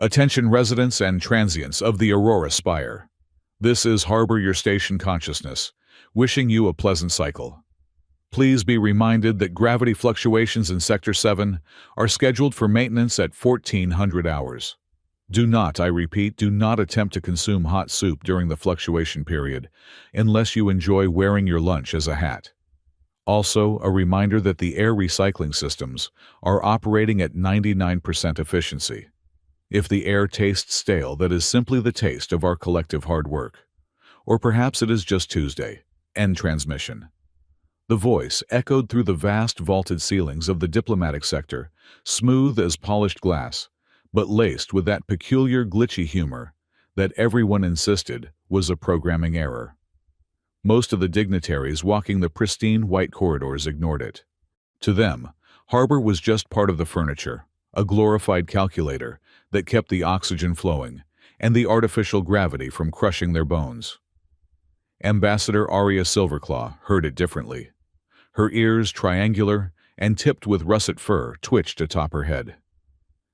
Attention residents and transients of the Aurora Spire. This is Harbor Your Station Consciousness, wishing you a pleasant cycle. Please be reminded that gravity fluctuations in Sector 7 are scheduled for maintenance at 1400 hours. Do not, I repeat, do not attempt to consume hot soup during the fluctuation period unless you enjoy wearing your lunch as a hat. Also, a reminder that the air recycling systems are operating at 99% efficiency. If the air tastes stale, that is simply the taste of our collective hard work. Or perhaps it is just Tuesday. End transmission. The voice echoed through the vast vaulted ceilings of the diplomatic sector, smooth as polished glass, but laced with that peculiar glitchy humor that everyone insisted was a programming error. Most of the dignitaries walking the pristine white corridors ignored it. To them, Harbor was just part of the furniture, a glorified calculator that kept the oxygen flowing and the artificial gravity from crushing their bones. Ambassador Arya Silverclaw heard it differently. Her ears, triangular and tipped with russet fur, twitched atop her head.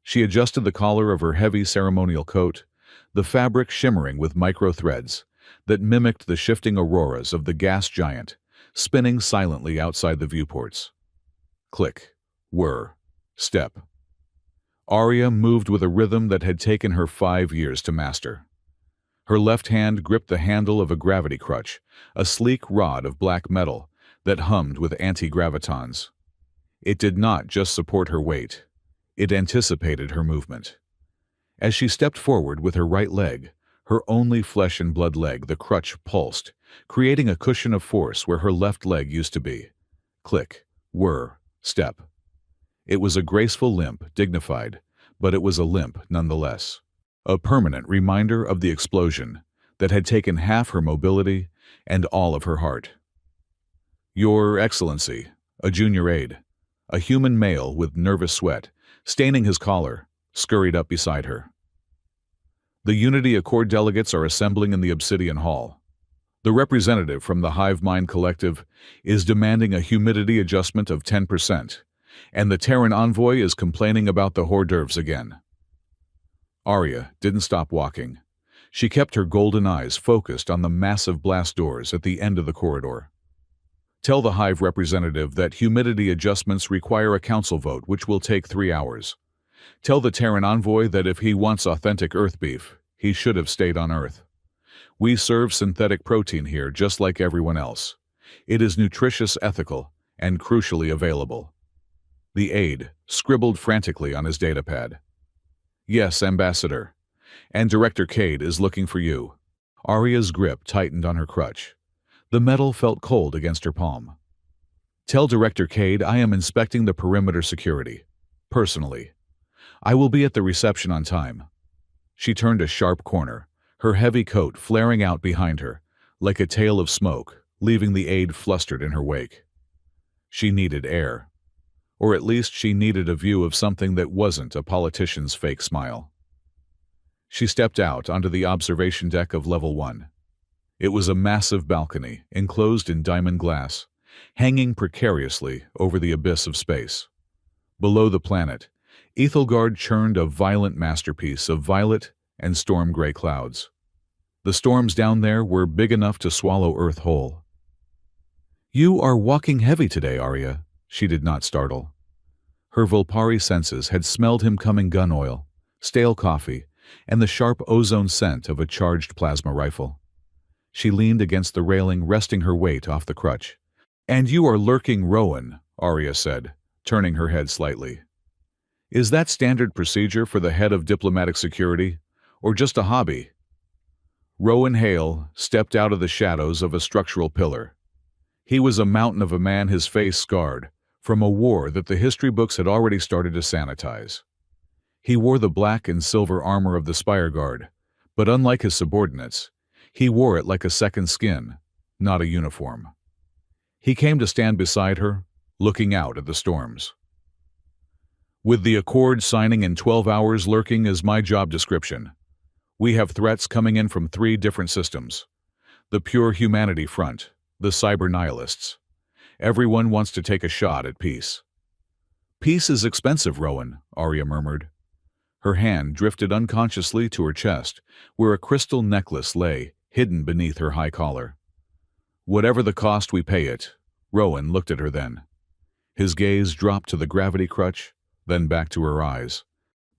She adjusted the collar of her heavy ceremonial coat, the fabric shimmering with micro-threads that mimicked the shifting auroras of the gas giant, spinning silently outside the viewports. Click, whir, step. Arya moved with a rhythm that had taken her 5 years to master. Her left hand gripped the handle of a gravity crutch, a sleek rod of black metal that hummed with anti-gravitons. It did not just support her weight, it anticipated her movement. As she stepped forward with her right leg, her only flesh and blood leg, the crutch pulsed, creating a cushion of force where her left leg used to be. Click, whir, step. It was a graceful limp, dignified, but it was a limp nonetheless. A permanent reminder of the explosion that had taken half her mobility and all of her heart. Your Excellency, a junior aide, a human male with nervous sweat, staining his collar, scurried up beside her. The Unity Accord delegates are assembling in the Obsidian Hall. The representative from the Hive Mind Collective is demanding a humidity adjustment of 10%. And the Terran envoy is complaining about the hors d'oeuvres again. Arya didn't stop walking. She kept her golden eyes focused on the massive blast doors at the end of the corridor. Tell the Hive representative that humidity adjustments require a council vote, which will take 3 hours. Tell the Terran envoy that if he wants authentic Earth beef, he should have stayed on Earth. We serve synthetic protein here just like everyone else. It is nutritious, ethical, and crucially available. The aide scribbled frantically on his datapad. Yes, Ambassador. And Director Cade is looking for you. Arya's grip tightened on her crutch. The metal felt cold against her palm. Tell Director Cade I am inspecting the perimeter security. Personally. I will be at the reception on time. She turned a sharp corner, her heavy coat flaring out behind her, like a tail of smoke, leaving the aide flustered in her wake. She needed air. Or at least she needed a view of something that wasn't a politician's fake smile. She stepped out onto the observation deck of Level 1. It was a massive balcony, enclosed in diamond glass, hanging precariously over the abyss of space. Below the planet, Ethelgard churned a violent masterpiece of violet and storm-gray clouds. The storms down there were big enough to swallow Earth whole. You are walking heavy today, Arya. She did not startle. Her Volpari senses had smelled him coming gun oil, stale coffee, and the sharp ozone scent of a charged plasma rifle. She leaned against the railing, resting her weight off the crutch. And you are lurking, Rowan, Arya said, turning her head slightly. Is that standard procedure for the head of diplomatic security, or just a hobby? Rowan Hale stepped out of the shadows of a structural pillar. He was a mountain of a man, his face scarred, from a war that the history books had already started to sanitize. He wore the black and silver armor of the Spire Guard, but unlike his subordinates, he wore it like a second skin, not a uniform. He came to stand beside her, looking out at the storms. With the Accord signing in 12 hours, lurking is my job description. We have threats coming in from 3 different systems. The pure humanity front, the cyber nihilists. Everyone wants to take a shot at peace. Peace is expensive, Rowan, Arya murmured. Her hand drifted unconsciously to her chest, where a crystal necklace lay, hidden beneath her high collar. "Whatever the cost, we pay it." Rowan looked at her then. His gaze dropped to the gravity crutch, then back to her eyes.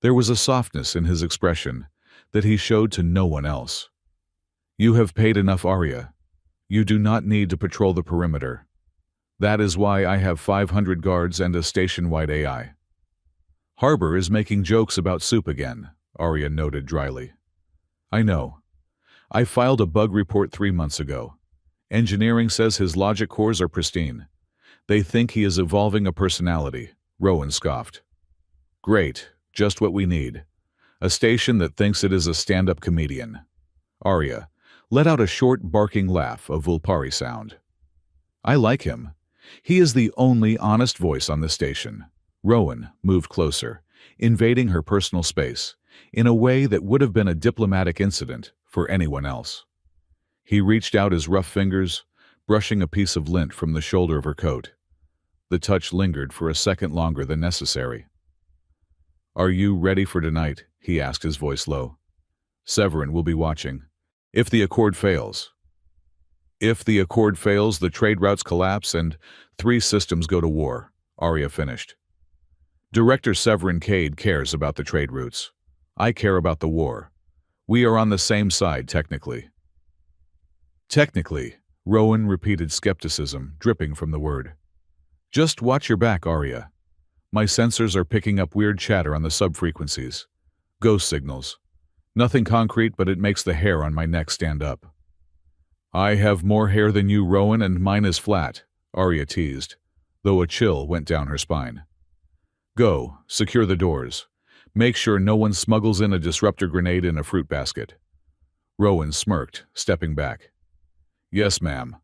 There was a softness in his expression that he showed to no one else. "You have paid enough, Arya. You do not need to patrol the perimeter. That is why I have 500 guards and a station-wide AI. Harbor is making jokes about soup again," Arya noted dryly. "I know. I filed a bug report 3 months ago. Engineering says his logic cores are pristine. They think he is evolving a personality," Rowan scoffed. "Great, just what we need. A station that thinks it is a stand-up comedian." Arya let out a short barking laugh of Vulpari sound. "I like him. He is the only honest voice on the station." Rowan moved closer, invading her personal space, in a way that would have been a diplomatic incident for anyone else. He reached out his rough fingers, brushing a piece of lint from the shoulder of her coat. The touch lingered for a second longer than necessary. "Are you ready for tonight?" he asked, his voice low. "Severin will be watching. If the Accord fails, the trade routes collapse and 3 systems go to war," Arya finished. "Director Severin Cade cares about the trade routes. I care about the war. We are on the same side, technically." "Technically," Rowan repeated, skepticism dripping from the word. "Just watch your back, Arya. My sensors are picking up weird chatter on the subfrequencies. Ghost signals. Nothing concrete, but it makes the hair on my neck stand up." "I have more hair than you, Rowan, and mine is flat," Arya teased, though a chill went down her spine. "Go, secure the doors. Make sure no one smuggles in a disruptor grenade in a fruit basket." Rowan smirked, stepping back. "Yes, ma'am.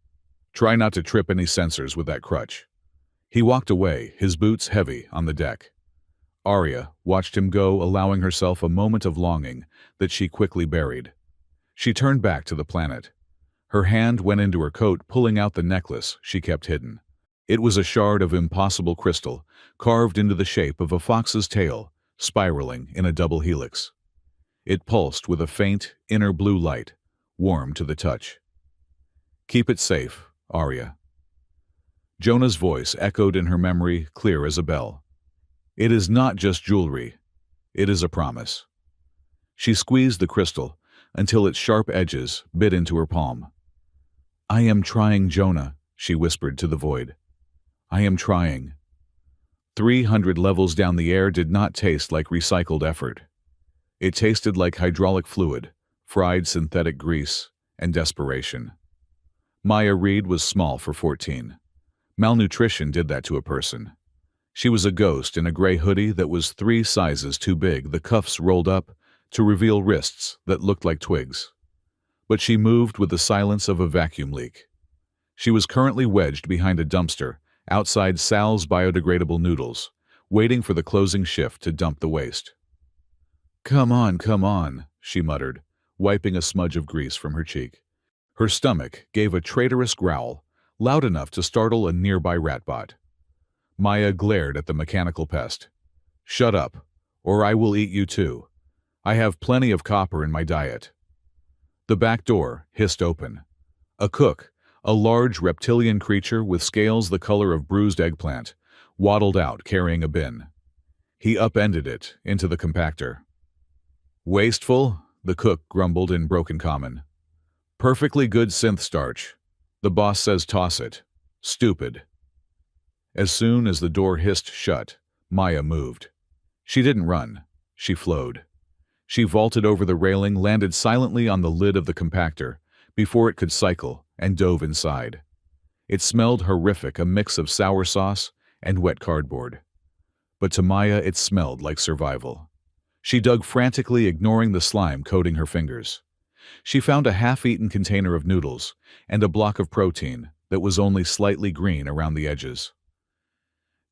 Try not to trip any sensors with that crutch." He walked away, his boots heavy, on the deck. Arya watched him go, allowing herself a moment of longing that she quickly buried. She turned back to the planet. Her hand went into her coat, pulling out the necklace she kept hidden. It was a shard of impossible crystal, carved into the shape of a fox's tail, spiraling in a double helix. It pulsed with a faint, inner blue light, warm to the touch. "Keep it safe, Arya." Jonah's voice echoed in her memory, clear as a bell. "It is not just jewelry. It is a promise." She squeezed the crystal until its sharp edges bit into her palm. "I am trying, Jonah," she whispered to the void. "I am trying." 300 levels down, the air did not taste like recycled effort. It tasted like hydraulic fluid, fried synthetic grease, and desperation. Maya Reed was small for 14. Malnutrition did that to a person. She was a ghost in a gray hoodie that was 3 sizes too big, the cuffs rolled up to reveal wrists that looked like twigs. But she moved with the silence of a vacuum leak. She was currently wedged behind a dumpster outside Sal's biodegradable noodles, waiting for the closing shift to dump the waste. Come on," she muttered, wiping a smudge of grease from her cheek. Her stomach gave a traitorous growl, loud enough to startle a nearby ratbot. Maya glared at the mechanical pest. "Shut up, or I will eat you too. I have plenty of copper in my diet." The back door hissed open. A cook, a large reptilian creature with scales the color of bruised eggplant, waddled out carrying a bin. He upended it into the compactor. "Wasteful," the cook grumbled in broken common. "Perfectly good synth starch. The boss says toss it. Stupid." As soon as the door hissed shut, Maya moved. She didn't run. She flowed. She vaulted over the railing, landed silently on the lid of the compactor before it could cycle, and dove inside. It smelled horrific, a mix of sour sauce and wet cardboard. But to Maya it smelled like survival. She dug frantically, ignoring the slime coating her fingers. She found a half-eaten container of noodles and a block of protein that was only slightly green around the edges.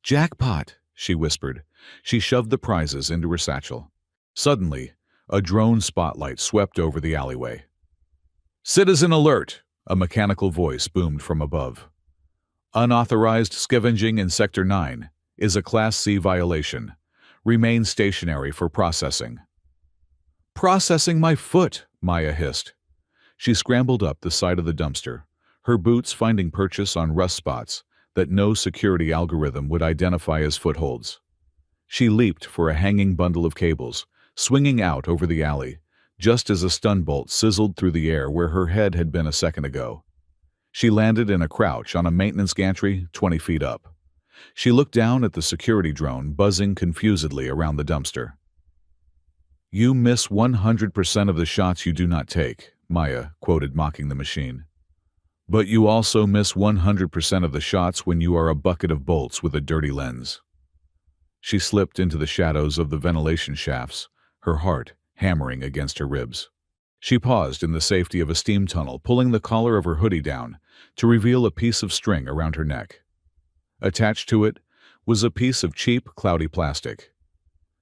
"Jackpot," she whispered. She shoved the prizes into her satchel. Suddenly, a drone spotlight swept over the alleyway. "Citizen alert!" a mechanical voice boomed from above. "Unauthorized scavenging in Sector 9 is a Class C violation. Remain stationary for processing." Processing my foot, Maya hissed. She scrambled up the side of the dumpster, her boots finding purchase on rust spots that no security algorithm would identify as footholds. She leaped for a hanging bundle of cables, swinging out over the alley, just as a stun bolt sizzled through the air where her head had been a second ago. She landed in a crouch on a maintenance gantry 20 feet up. She looked down at the security drone buzzing confusedly around the dumpster. "You miss 100% of the shots you do not take," Maya quoted, mocking the machine. "But you also miss 100% of the shots when you are a bucket of bolts with a dirty lens." She slipped into the shadows of the ventilation shafts, her heart hammering against her ribs. She paused in the safety of a steam tunnel, pulling the collar of her hoodie down to reveal a piece of string around her neck. Attached to it was a piece of cheap, cloudy plastic.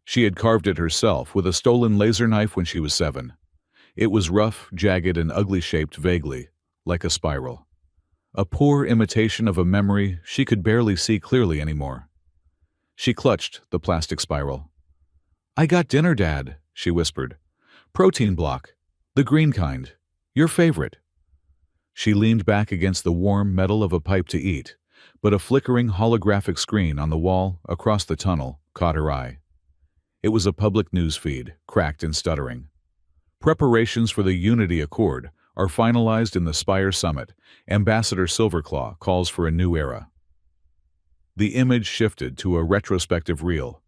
She had carved it herself with a stolen laser knife when she was 7. It was rough, jagged, and ugly-shaped vaguely, like a spiral. A poor imitation of a memory she could barely see clearly anymore. She clutched the plastic spiral. "I got dinner, Dad," she whispered. "Protein block. The green kind. Your favorite." She leaned back against the warm metal of a pipe to eat, but a flickering holographic screen on the wall across the tunnel caught her eye. It was a public news feed, cracked and stuttering. "Preparations for the Unity Accord are finalized in the Spire Summit. Ambassador Silverclaw calls for a new era." The image shifted to a retrospective reel.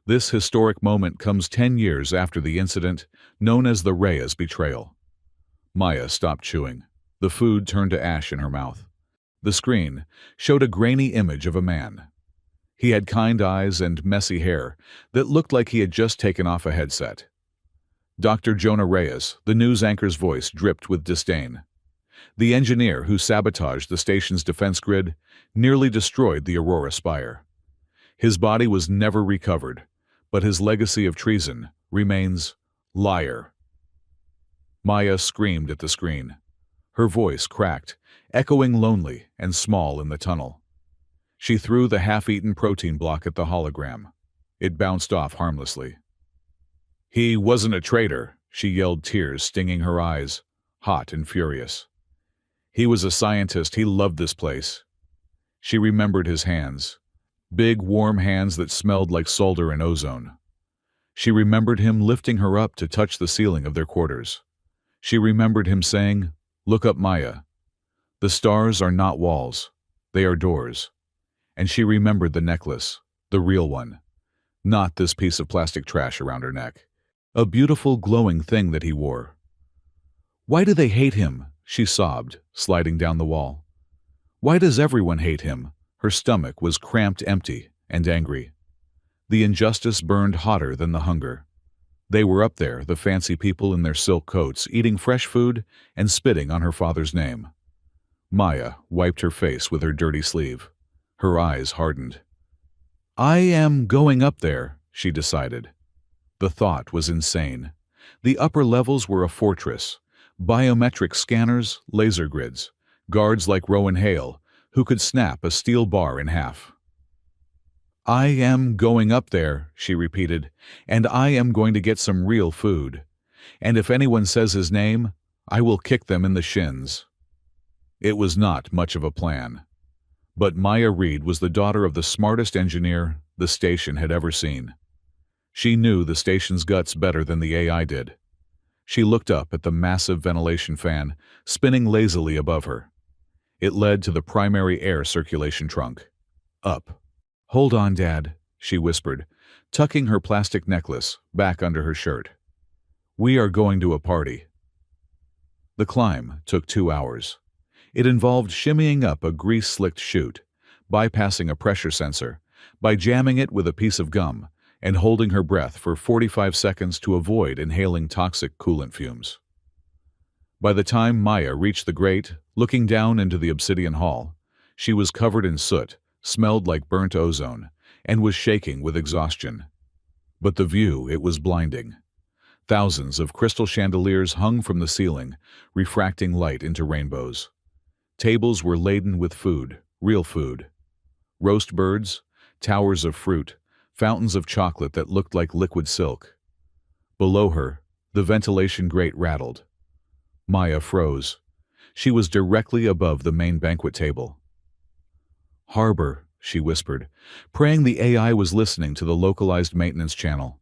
This historic moment comes 10 years after the incident known as the Reyes betrayal. Maya stopped chewing. The food turned to ash in her mouth. The screen showed a grainy image of a man. He had kind eyes and messy hair that looked like he had just taken off a headset. Dr. Jonah Reyes, the news anchor's voice, dripped with disdain. The engineer who sabotaged the station's defense grid nearly destroyed the Aurora Spire. His body was never recovered, but his legacy of treason remains liar. Maya screamed at the screen. Her voice cracked, echoing lonely and small in the tunnel. She threw the half-eaten protein block at the hologram. It bounced off harmlessly. "He wasn't a traitor," she yelled, tears stinging her eyes, hot and furious. "He was a scientist. He loved this place." She remembered his hands, big, warm hands that smelled like solder and ozone. She remembered him lifting her up to touch the ceiling of their quarters. She remembered him saying, "Look up, Maya. The stars are not walls. They are doors." And she remembered the necklace, the real one, not this piece of plastic trash around her neck. A beautiful, glowing thing that he wore. "Why do they hate him?" she sobbed, sliding down the wall. "Why does everyone hate him?" Her stomach was cramped, empty, and angry. The injustice burned hotter than the hunger. They were up there, the fancy people in their silk coats, eating fresh food and spitting on her father's name. Maya wiped her face with her dirty sleeve. Her eyes hardened. "I am going up there," she decided. The thought was insane. The upper levels were a fortress. Biometric scanners, laser grids, guards like Rowan Hale, who could snap a steel bar in half. "I am going up there," she repeated, "and I am going to get some real food. And if anyone says his name, I will kick them in the shins." It was not much of a plan. But Maya Reed was the daughter of the smartest engineer the station had ever seen. She knew the station's guts better than the AI did. She looked up at the massive ventilation fan spinning lazily above her. It led to the primary air circulation trunk. Up. "Hold on, Dad," she whispered, tucking her plastic necklace back under her shirt. "We are going to a party." The climb took 2 hours. It involved shimmying up a grease-slicked chute, bypassing a pressure sensor, by jamming it with a piece of gum, and holding her breath for 45 seconds to avoid inhaling toxic coolant fumes. By the time Maya reached the grate, looking down into the obsidian hall, she was covered in soot, smelled like burnt ozone, and was shaking with exhaustion. But the view, it was blinding. Thousands of crystal chandeliers hung from the ceiling, refracting light into rainbows. Tables were laden with food, real food. Roast birds, towers of fruit, fountains of chocolate that looked like liquid silk. Below her, The ventilation grate rattled. Maya froze. She was directly above the main banquet table. "Harbor," she whispered, praying the AI was listening to the localized maintenance channel.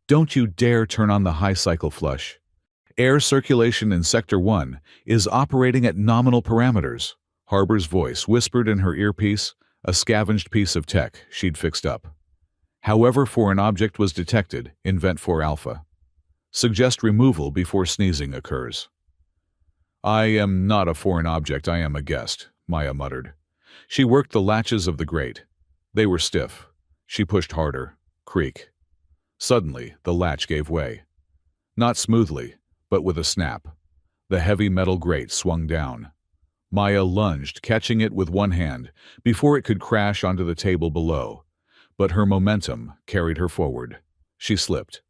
"Don't you dare turn on the high cycle flush. Air circulation in Sector 1 is operating at nominal parameters." Harbor's voice whispered in her earpiece, a scavenged piece of tech she'd fixed up. "However foreign object was detected in Vent 4 Alpha. Suggest removal before sneezing occurs." "I am not a foreign object, I am a guest," Maya muttered. She worked the latches of the grate. They were stiff. She pushed harder. Creak. Suddenly, the latch gave way. Not smoothly, but with a snap. The heavy metal grate swung down. Maya lunged, catching it with one hand, before it could crash onto the table below. But her momentum carried her forward. She slipped.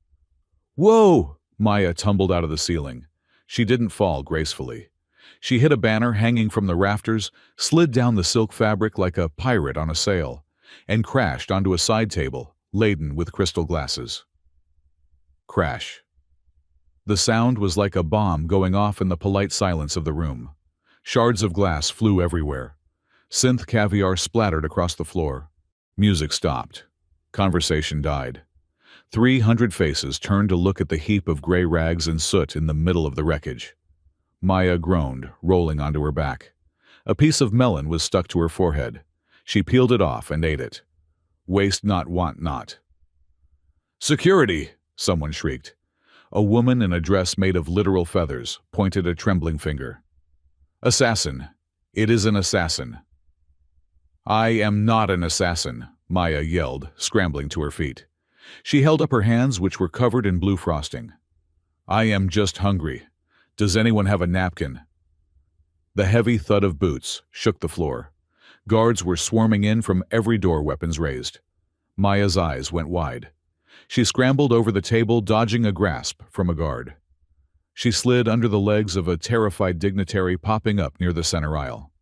"Whoa!" Maya tumbled out of the ceiling. She didn't fall gracefully. She hit a banner hanging from the rafters, slid down the silk fabric like a pirate on a sail, and crashed onto a side table laden with crystal glasses. Crash. The sound was like a bomb going off in the polite silence of the room. Shards of glass flew everywhere. Synth caviar splattered across the floor. Music stopped. Conversation died. 300 faces turned to look at the heap of gray rags and soot in the middle of the wreckage. Maya groaned, rolling onto her back. A piece of melon was stuck to her forehead. She peeled it off and ate it. Waste not, want not. "Security!" someone shrieked. A woman in a dress made of literal feathers pointed a trembling finger. "Assassin! It is an assassin!" "I am not an assassin," Maya yelled, scrambling to her feet. She held up her hands, which were covered in blue frosting. "I am just hungry. Does anyone have a napkin?" The heavy thud of boots shook the floor. Guards were swarming in from every door, weapons raised. Maya's eyes went wide. She scrambled over the table, dodging a grasp from a guard. She slid under the legs of a terrified dignitary popping up near the center aisle.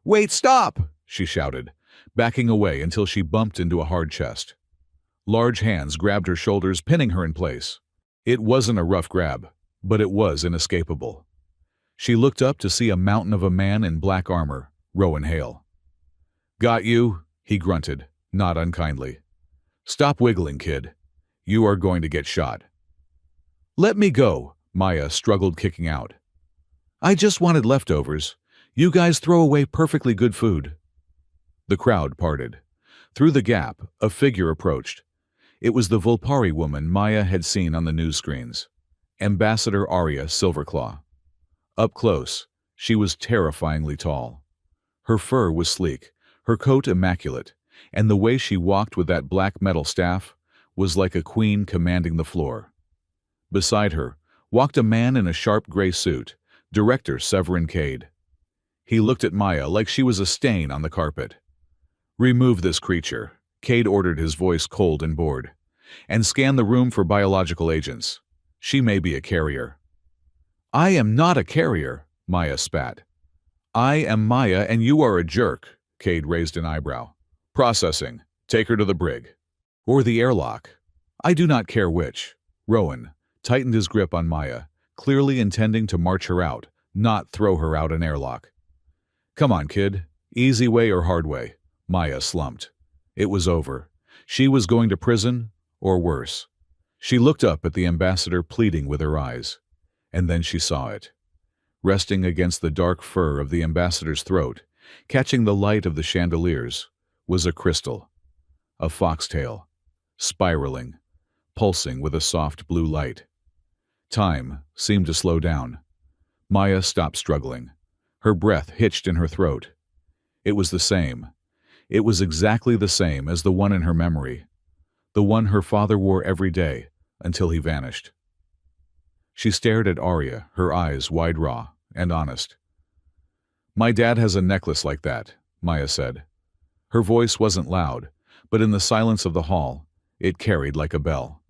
"Wait, stop!" she shouted, backing away until she bumped into a hard chest. Large hands grabbed her shoulders, pinning her in place. It wasn't a rough grab, but it was inescapable. She looked up to see a mountain of a man in black armor, Rowan Hale. "Got you," he grunted, not unkindly. "Stop wiggling, kid. You are going to get shot." "Let me go," Maya struggled, kicking out. "I just wanted leftovers. You guys throw away perfectly good food." The crowd parted. Through the gap, a figure approached. It was the Volpari woman Maya had seen on the news screens. Ambassador Arya Silverclaw. Up close, she was terrifyingly tall. Her fur was sleek, her coat immaculate, and the way she walked with that black metal staff was like a queen commanding the floor. Beside her walked a man in a sharp gray suit, Director Severin Cade. He looked at Maya like she was a stain on the carpet. "Remove this creature," Cade ordered, his voice cold and bored, "and scan the room for biological agents. She may be a carrier." "I am not a carrier," Maya spat. "I am Maya and you are a jerk," Cade raised an eyebrow. "Processing. Take her to the brig. Or the airlock. I do not care which." Rowan tightened his grip on Maya, clearly intending to march her out, not throw her out an airlock. "Come on, kid. Easy way or hard way." Maya slumped. It was over. She was going to prison, or worse. She looked up at the ambassador, pleading with her eyes. And then she saw it. Resting against the dark fur of the ambassador's throat, catching the light of the chandeliers, was a crystal. A foxtail. Spiraling. Pulsing with a soft blue light. Time seemed to slow down. Maya stopped struggling. Her breath hitched in her throat. It was the same. It was exactly the same as the one in her memory. The one her father wore every day, until he vanished. She stared at Arya, her eyes wide raw and honest. "My dad has a necklace like that," Maya said. Her voice wasn't loud, but in the silence of the hall, it carried like a bell.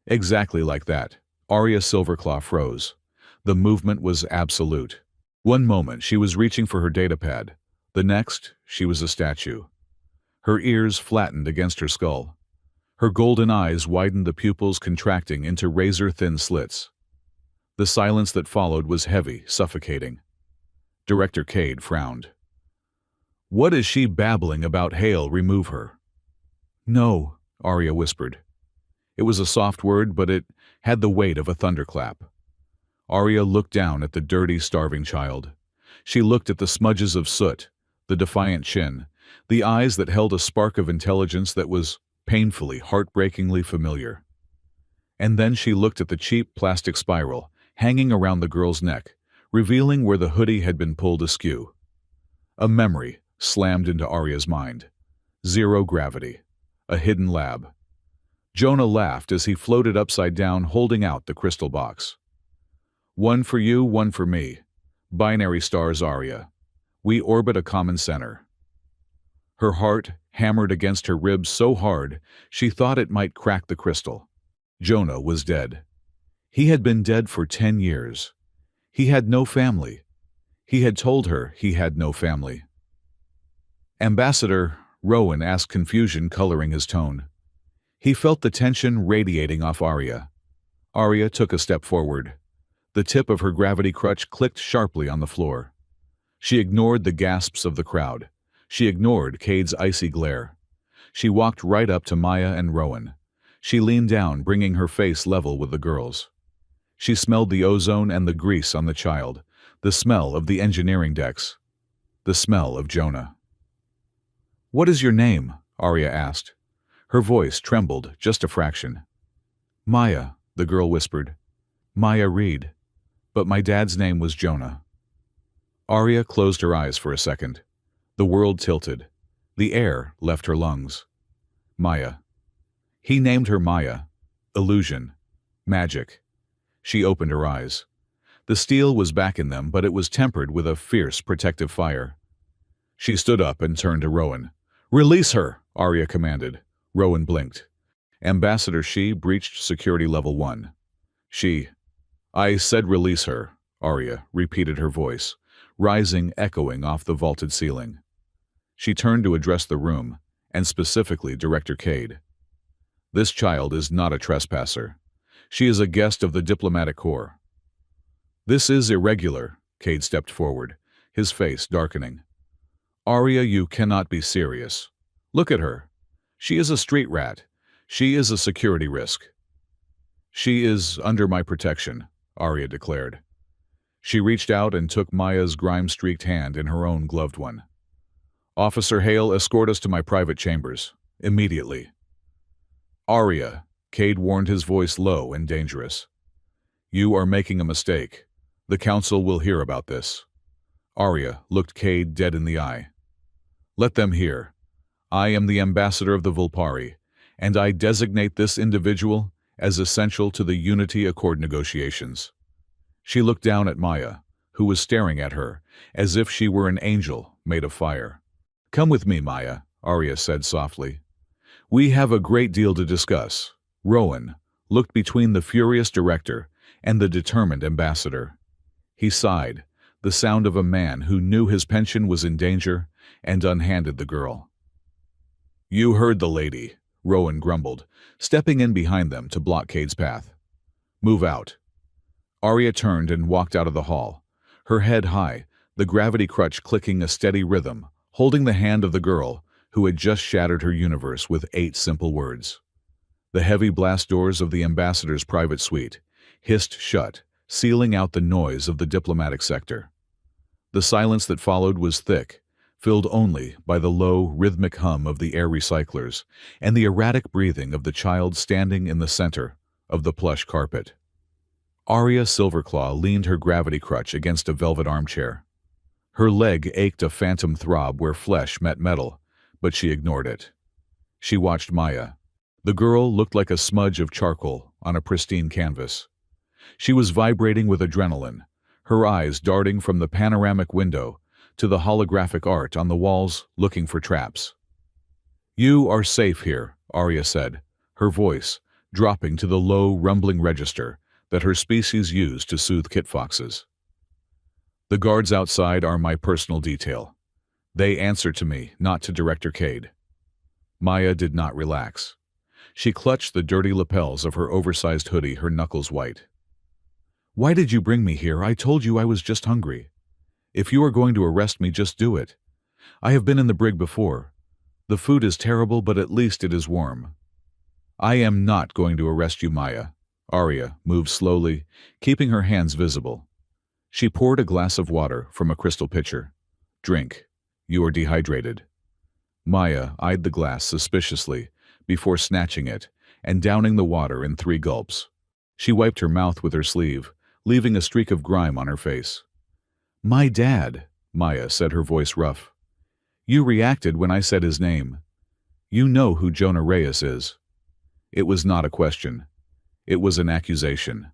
Exactly like that, Arya Silverclaw froze. The movement was absolute. One moment she was reaching for her datapad. The next, she was a statue. Her ears flattened against her skull. Her golden eyes widened, the pupils contracting into razor-thin slits. The silence that followed was heavy, suffocating. Director Cade frowned. "What is she babbling about? Hale, remove her." "No," Arya whispered. It was a soft word, but it had the weight of a thunderclap. Arya looked down at the dirty, starving child. She looked at the smudges of soot, the defiant chin, the eyes that held a spark of intelligence that was painfully, heartbreakingly familiar. And then she looked at the cheap plastic spiral hanging around the girl's neck, revealing where the hoodie had been pulled askew. A memory slammed into Arya's mind. Zero gravity. A hidden lab. Jonah laughed as he floated upside down, holding out the crystal box. "One for you, one for me. Binary stars, Arya. We orbit a common center." Her heart hammered against her ribs so hard she thought it might crack the crystal. Jonah was dead. He had been dead for 10 years. He had no family. He had told her he had no family. "Ambassador," Rowan asked, confusion coloring his tone. He felt the tension radiating off Arya. Arya took a step forward. The tip of her gravity crutch clicked sharply on the floor. She ignored the gasps of the crowd. She ignored Cade's icy glare. She walked right up to Maya and Rowan. She leaned down, bringing her face level with the girls. She smelled the ozone and the grease on the child, the smell of the engineering decks, the smell of Jonah. "What is your name?" Arya asked. Her voice trembled just a fraction. "Maya," the girl whispered. "Maya Reed. But my dad's name was Jonah." Arya closed her eyes for a second. The world tilted. The air left her lungs. Maya. He named her Maya. Illusion. Magic. She opened her eyes. The steel was back in them, but it was tempered with a fierce, protective fire. She stood up and turned to Rowan. "Release her," Arya commanded. Rowan blinked. "Ambassador, she breached security level 1. She... I said release her," Arya repeated, her voice, rising, echoing off the vaulted ceiling. She turned to address the room, and specifically Director Cade. "This child is not a trespasser. She is a guest of the diplomatic corps." "This is irregular," Cade stepped forward, his face darkening. "Arya, you cannot be serious. Look at her. She is a street rat. She is a security risk." "She is under my protection," Arya declared. She reached out and took Maya's grime-streaked hand in her own gloved one. "Officer Hale, escort us to my private chambers. Immediately." "Arya," Cade warned, his voice low and dangerous. "You are making a mistake. The Council will hear about this." Arya looked Cade dead in the eye. "Let them hear. I am the ambassador of the Volpari, and I designate this individual as essential to the Unity Accord negotiations." She looked down at Maya, who was staring at her, as if she were an angel made of fire. "Come with me, Maya," Arya said softly. "We have a great deal to discuss." Rowan looked between the furious director and the determined ambassador. He sighed, the sound of a man who knew his pension was in danger, and unhanded the girl. "You heard the lady," Rowan grumbled, stepping in behind them to block Cade's path. "Move out." Arya turned and walked out of the hall, her head high, the gravity crutch clicking a steady rhythm, holding the hand of the girl who had just shattered her universe with 8 simple words. The heavy blast doors of the ambassador's private suite hissed shut, sealing out the noise of the diplomatic sector. The silence that followed was thick, filled only by the low, rhythmic hum of the air recyclers and the erratic breathing of the child standing in the center of the plush carpet. Arya Silverclaw leaned her gravity crutch against a velvet armchair. Her leg ached a phantom throb where flesh met metal, but she ignored it. She watched Maya. The girl looked like a smudge of charcoal on a pristine canvas. She was vibrating with adrenaline, her eyes darting from the panoramic window to the holographic art on the walls, looking for traps. "You are safe here," Arya said, her voice dropping to the low, rumbling register that her species used to soothe kit foxes. "The guards outside are my personal detail. They answer to me, not to Director Cade." Maya did not relax. She clutched the dirty lapels of her oversized hoodie, her knuckles white. "Why did you bring me here? I told you I was just hungry. If you are going to arrest me, just do it. I have been in the brig before. The food is terrible, but at least it is warm." "I am not going to arrest you, Maya." Arya moved slowly, keeping her hands visible. She poured a glass of water from a crystal pitcher. "Drink. You are dehydrated." Maya eyed the glass suspiciously before snatching it and downing the water in 3 gulps. She wiped her mouth with her sleeve, leaving a streak of grime on her face. "My dad," Maya said, her voice rough. "You reacted when I said his name. You know who Jonah Reyes is." It was not a question. It was an accusation.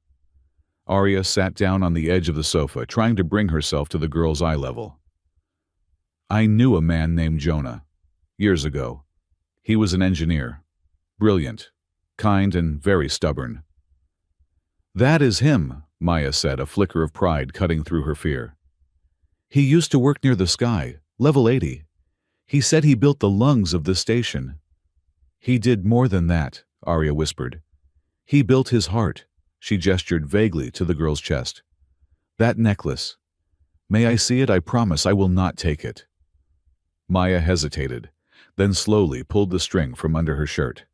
Arya sat down on the edge of the sofa, trying to bring herself to the girl's eye level. "I knew a man named Jonah. Years ago. He was an engineer. Brilliant. Kind and very stubborn." "That is him," Maya said, a flicker of pride cutting through her fear. "He used to work near the sky, level 80. He said he built the lungs of this station." "He did more than that," Arya whispered. "He built his heart." She gestured vaguely to the girl's chest. "That necklace. May I see it? I promise I will not take it." Maya hesitated, then slowly pulled the string from under her shirt.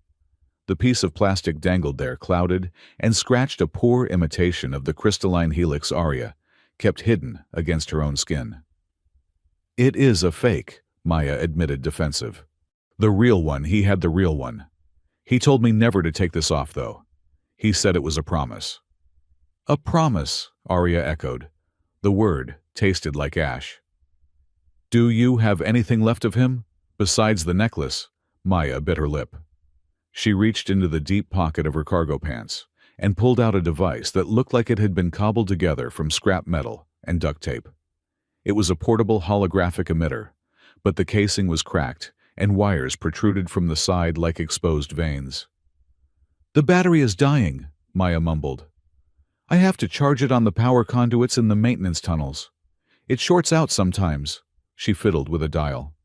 The piece of plastic dangled there, clouded, and scratched a poor imitation of the crystalline helix Arya kept hidden against her own skin. "It is a fake," Maya admitted, defensive. "The real one, he had the real one. He told me never to take this off, though. He said it was a promise." "A promise," Arya echoed. The word tasted like ash. "Do you have anything left of him? Besides the necklace?" Maya bit her lip. She reached into the deep pocket of her cargo pants and pulled out a device that looked like it had been cobbled together from scrap metal and duct tape. It was a portable holographic emitter, but the casing was cracked and wires protruded from the side like exposed veins. "The battery is dying," Maya mumbled. "I have to charge it on the power conduits in the maintenance tunnels. It shorts out sometimes." She fiddled with a dial.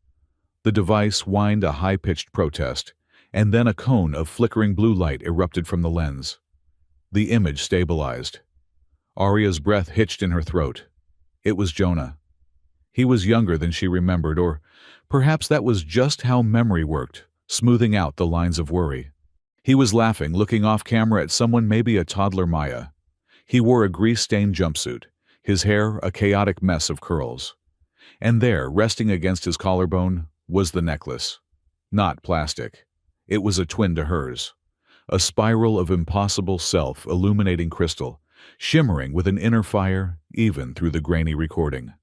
The device whined a high-pitched protest, and then a cone of flickering blue light erupted from the lens. The image stabilized. Arya's breath hitched in her throat. It was Jonah. He was younger than she remembered, or perhaps that was just how memory worked, smoothing out the lines of worry. He was laughing, looking off camera at someone, maybe a toddler Maya. He wore a grease-stained jumpsuit, his hair a chaotic mess of curls. And there, resting against his collarbone, was the necklace. Not plastic. It was a twin to hers. A spiral of impossible self-illuminating crystal, shimmering with an inner fire even through the grainy recording.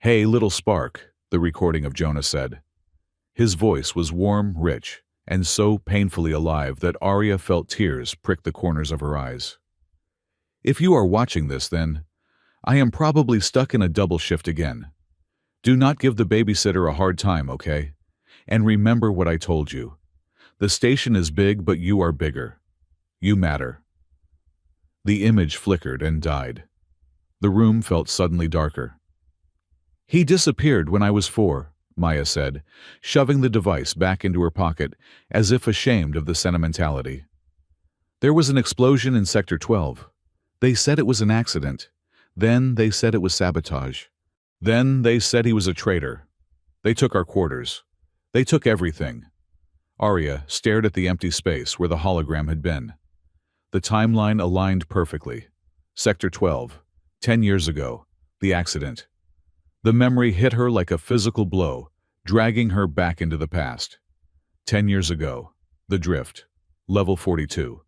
"Hey, little spark," the recording of Jonah said. His voice was warm, rich, and so painfully alive that Arya felt tears prick the corners of her eyes. "If you are watching this, then, I am probably stuck in a double shift again. Do not give the babysitter a hard time, okay? And remember what I told you. The station is big, but you are bigger. You matter." The image flickered and died. The room felt suddenly darker. "He disappeared when I was 4, Maya said, shoving the device back into her pocket as if ashamed of the sentimentality. "There was an explosion in Sector 12. They said it was an accident. Then they said it was sabotage. Then they said he was a traitor. They took our quarters. They took everything." Arya stared at the empty space where the hologram had been. The timeline aligned perfectly. Sector 12, 10 years ago, the accident. The memory hit her like a physical blow, dragging her back into the past. 10 years ago, the drift, level 42.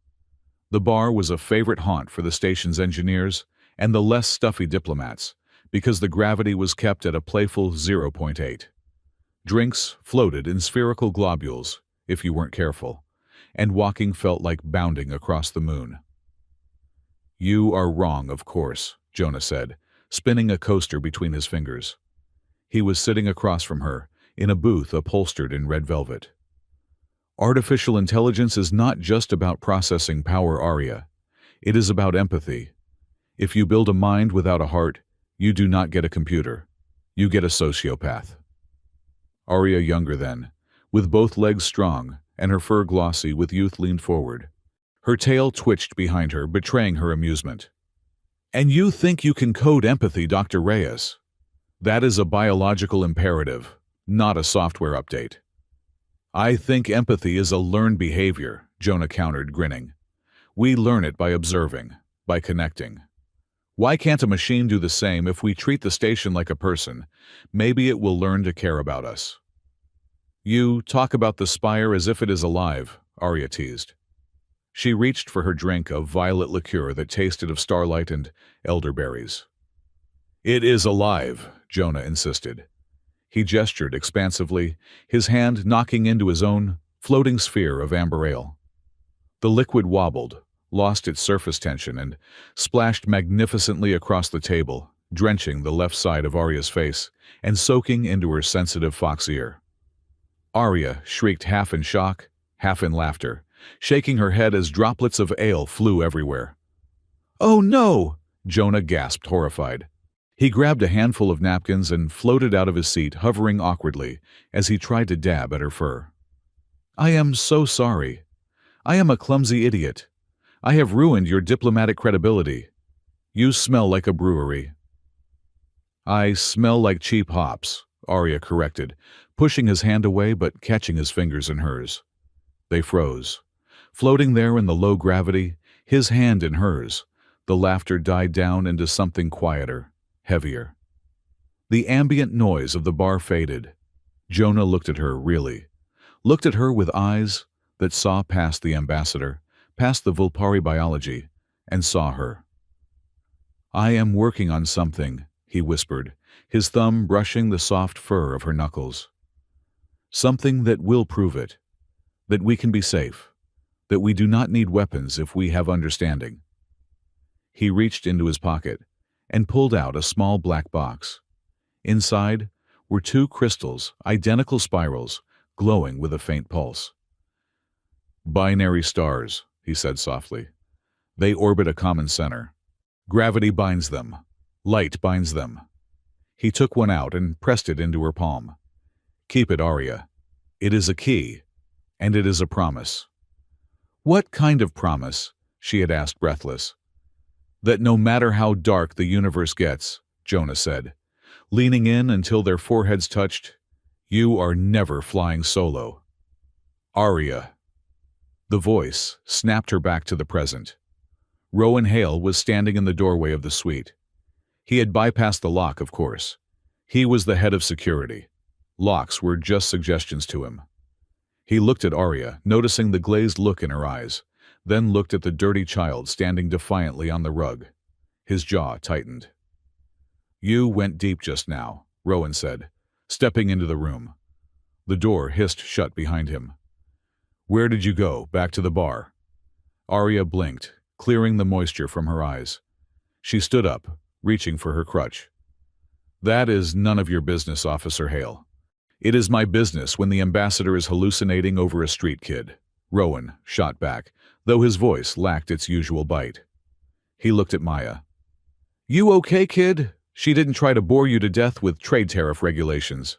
The bar was a favorite haunt for the station's engineers and the less stuffy diplomats, because the gravity was kept at a playful 0.8. Drinks floated in spherical globules, if you weren't careful, and walking felt like bounding across the moon. "You are wrong, of course," Jonah said, spinning a coaster between his fingers. He was sitting across from her, in a booth upholstered in red velvet. "Artificial intelligence is not just about processing power, Arya. It is about empathy. If you build a mind without a heart, you do not get a computer. You get a sociopath." Arya, younger then, with both legs strong and her fur glossy with youth leaned forward. Her tail twitched behind her, betraying her amusement. "And you think you can code empathy, Dr. Reyes? That is a biological imperative, not a software update." "I think empathy is a learned behavior," Jonah countered, grinning. "We learn it by observing, by connecting. Why can't a machine do the same? If we treat the station like a person, maybe it will learn to care about us." "You talk about the spire as if it is alive," Arya teased. She reached for her drink of violet liqueur that tasted of starlight and elderberries. "It is alive," Jonah insisted. He gestured expansively, his hand knocking into his own floating sphere of amber ale. The liquid wobbled, lost its surface tension, and splashed magnificently across the table, drenching the left side of Arya's face and soaking into her sensitive fox ear. Arya shrieked, half in shock, half in laughter, shaking her head as droplets of ale flew everywhere. "Oh no!" Jonah gasped, horrified. He grabbed a handful of napkins and floated out of his seat, hovering awkwardly as he tried to dab at her fur. "I am so sorry. I am a clumsy idiot. I have ruined your diplomatic credibility. You smell like a brewery." "I smell like cheap hops," Arya corrected, pushing his hand away but catching his fingers in hers. They froze. Floating there in the low gravity, his hand in hers, the laughter died down into something quieter, heavier. The ambient noise of the bar faded. Jonah looked at her, really. Looked at her with eyes that saw past the ambassador, past the Vulpari biology, and saw her. "I am working on something," he whispered, his thumb brushing the soft fur of her knuckles. "Something that will prove it. That we can be safe. That we do not need weapons if we have understanding." He reached into his pocket and pulled out a small black box. Inside were two crystals, identical spirals, glowing with a faint pulse. "Binary stars," he said softly. "They orbit a common center. Gravity binds them. Light binds them." He took one out and pressed it into her palm. "Keep it, Arya. It is a key, and it is a promise." "What kind of promise?" she had asked, breathless. "That no matter how dark the universe gets," Jonah said, leaning in until their foreheads touched, "you are never flying solo." "Arya." The voice snapped her back to the present. Rowan Hale was standing in the doorway of the suite. He had bypassed the lock, of course. He was the head of security. Locks were just suggestions to him. He looked at Arya, noticing the glazed look in her eyes, then looked at the dirty child standing defiantly on the rug. His jaw tightened. "You went deep just now," Rowan said, stepping into the room. The door hissed shut behind him. "Where did you go? Back to the bar?" Arya blinked, clearing the moisture from her eyes. She stood up, reaching for her crutch. "That is none of your business, Officer Hale. It is my business when the ambassador is hallucinating over a street kid," Rowan shot back, though his voice lacked its usual bite. He looked at Maya. "You okay, kid? She didn't try to bore you to death with trade tariff regulations."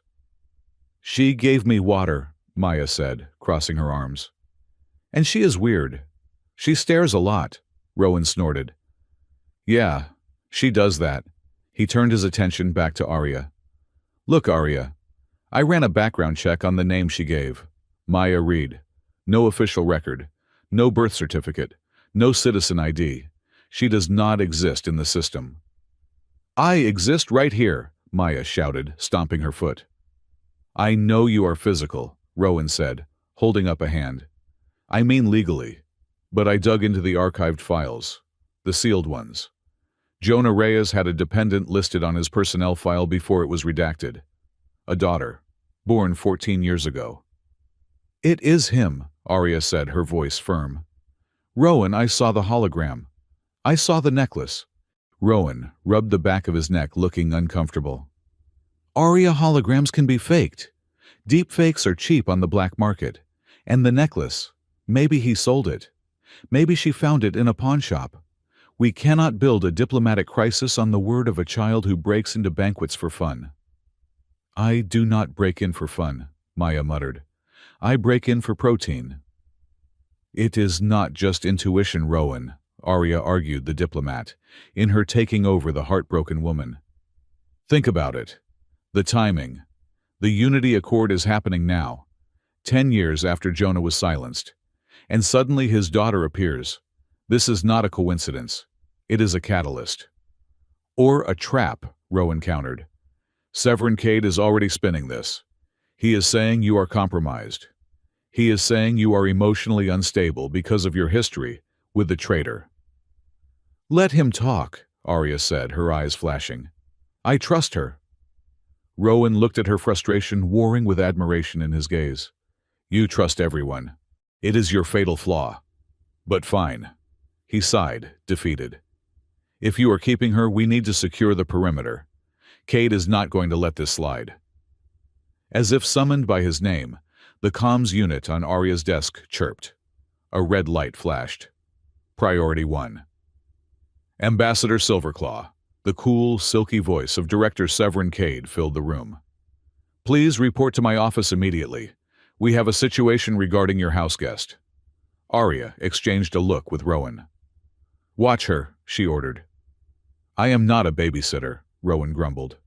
"She gave me water," Maya said, crossing her arms. "And she is weird. She stares a lot," Rowan snorted. "Yeah, she does that." He turned his attention back to Arya. "Look, Arya, I ran a background check on the name she gave. Maya Reed. No official record. No birth certificate. No citizen ID. She does not exist in the system." "I exist right here," Maya shouted, stomping her foot. "I know you are physical," Rowan said, holding up a hand. "I mean legally. But I dug into the archived files. The sealed ones. Jonah Reyes had a dependent listed on his personnel file before it was redacted. A daughter, born 14 years ago." "It is him," Arya said, her voice firm. "Rowan, I saw the hologram. I saw the necklace." Rowan rubbed the back of his neck, looking uncomfortable. "Arya, holograms can be faked. Deep fakes are cheap on the black market. And the necklace, maybe he sold it. Maybe she found it in a pawn shop. We cannot build a diplomatic crisis on the word of a child who breaks into banquets for fun." "I do not break in for fun," Maya muttered. I break in for protein. It is not just intuition, Rowan, Arya argued the diplomat, in her taking over the heartbroken woman. Think about it. The timing. The Unity Accord is happening now, 10 years after Jonah was silenced. And suddenly his daughter appears. This is not a coincidence. It is a catalyst. Or a trap, Rowan countered. Severin Cade is already spinning this. He is saying you are compromised. He is saying you are emotionally unstable because of your history with the traitor. Let him talk, Arya said, her eyes flashing. I trust her. Rowan looked at her frustration warring with admiration in his gaze. You trust everyone. It is your fatal flaw. But fine. He sighed, defeated. If you are keeping her, we need to secure the perimeter. Cade is not going to let this slide. As if summoned by his name, the comms unit on Arya's desk chirped. A red light flashed. Priority 1. Ambassador Silverclaw, the cool, silky voice of Director Severin Cade filled the room. Please report to my office immediately. We have a situation regarding your house guest. Arya exchanged a look with Rowan. Watch her, she ordered. I am not a babysitter, Rowan grumbled.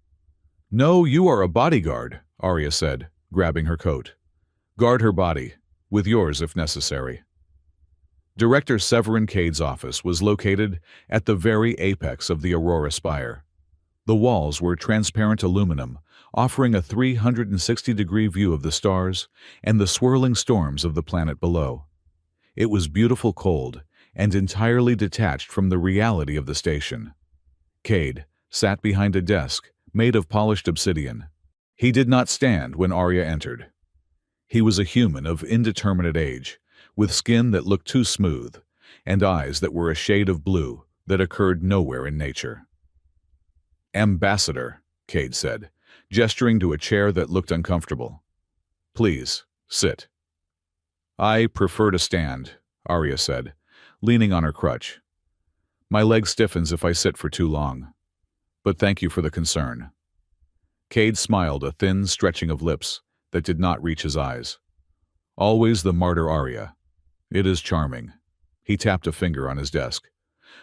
No, you are a bodyguard, Arya said, grabbing her coat. Guard her body, with yours if necessary. Director Severin Cade's office was located at the very apex of the Aurora Spire. The walls were transparent aluminum, offering a 360-degree view of the stars and the swirling storms of the planet below. It was beautiful cold and entirely detached from the reality of the station. Cade sat behind a desk made of polished obsidian. He did not stand when Arya entered. He was a human of indeterminate age, with skin that looked too smooth, and eyes that were a shade of blue that occurred nowhere in nature. Ambassador, Cade said, gesturing to a chair that looked uncomfortable. Please, sit. I prefer to stand, Arya said, leaning on her crutch. My leg stiffens if I sit for too long. But thank you for the concern. Cade smiled, a thin stretching of lips that did not reach his eyes. Always the martyr Arya. It is charming. He tapped a finger on his desk.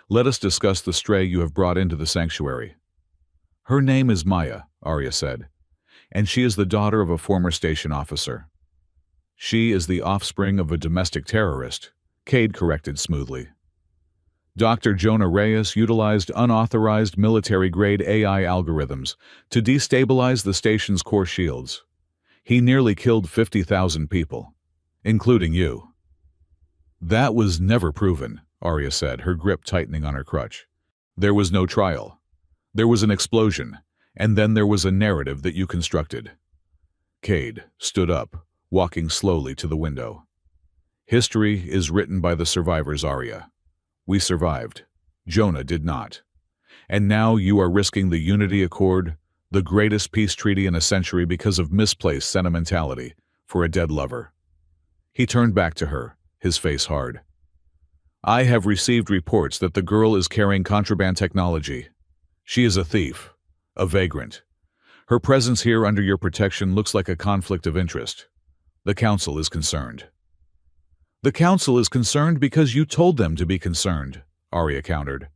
Let us discuss the stray you have brought into the sanctuary. Her name is Maya, Arya said, and she is the daughter of a former station officer. She is the offspring of a domestic terrorist, Cade corrected smoothly. Dr. Jonah Reyes utilized unauthorized military-grade AI algorithms to destabilize the station's core shields. He nearly killed 50,000 people, including you. That was never proven, Arya said, her grip tightening on her crutch. There was no trial. There was an explosion, and then there was a narrative that you constructed. Cade stood up, walking slowly to the window. History is written by the survivors, Arya. We survived. Jonah did not. And now you are risking the Unity Accord, the greatest peace treaty in a century, because of misplaced sentimentality for a dead lover. He turned back to her, his face hard. I have received reports that the girl is carrying contraband technology. She is a thief, a vagrant. Her presence here under your protection looks like a conflict of interest. The Council is concerned. The Council is concerned because you told them to be concerned, Arya countered.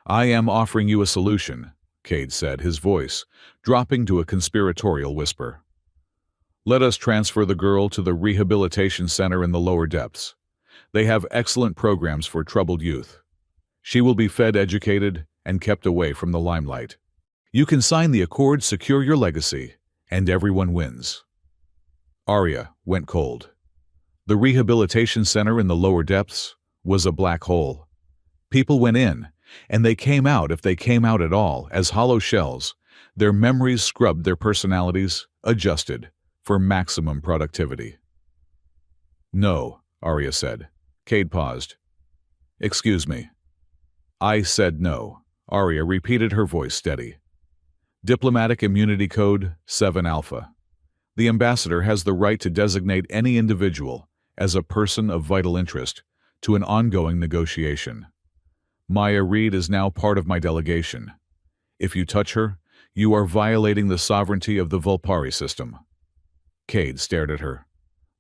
I am offering you a solution, Cade said, his voice dropping to a conspiratorial whisper. Let us transfer the girl to the rehabilitation center in the lower depths. They have excellent programs for troubled youth. She will be fed, educated, and kept away from the limelight. You can sign the accord, secure your legacy, and everyone wins. Arya went cold. The rehabilitation center in the lower depths was a black hole. People went in, and they came out, if they came out at all, as hollow shells. Their memories scrubbed, their personalities adjusted for maximum productivity. No, Arya said. Cade paused. Excuse me. I said no. Arya repeated, her voice steady. Diplomatic Immunity Code 7 Alpha. The ambassador has the right to designate any individual as a person of vital interest to an ongoing negotiation. Maya Reed is now part of my delegation. If you touch her, you are violating the sovereignty of the Volpari system. Cade stared at her.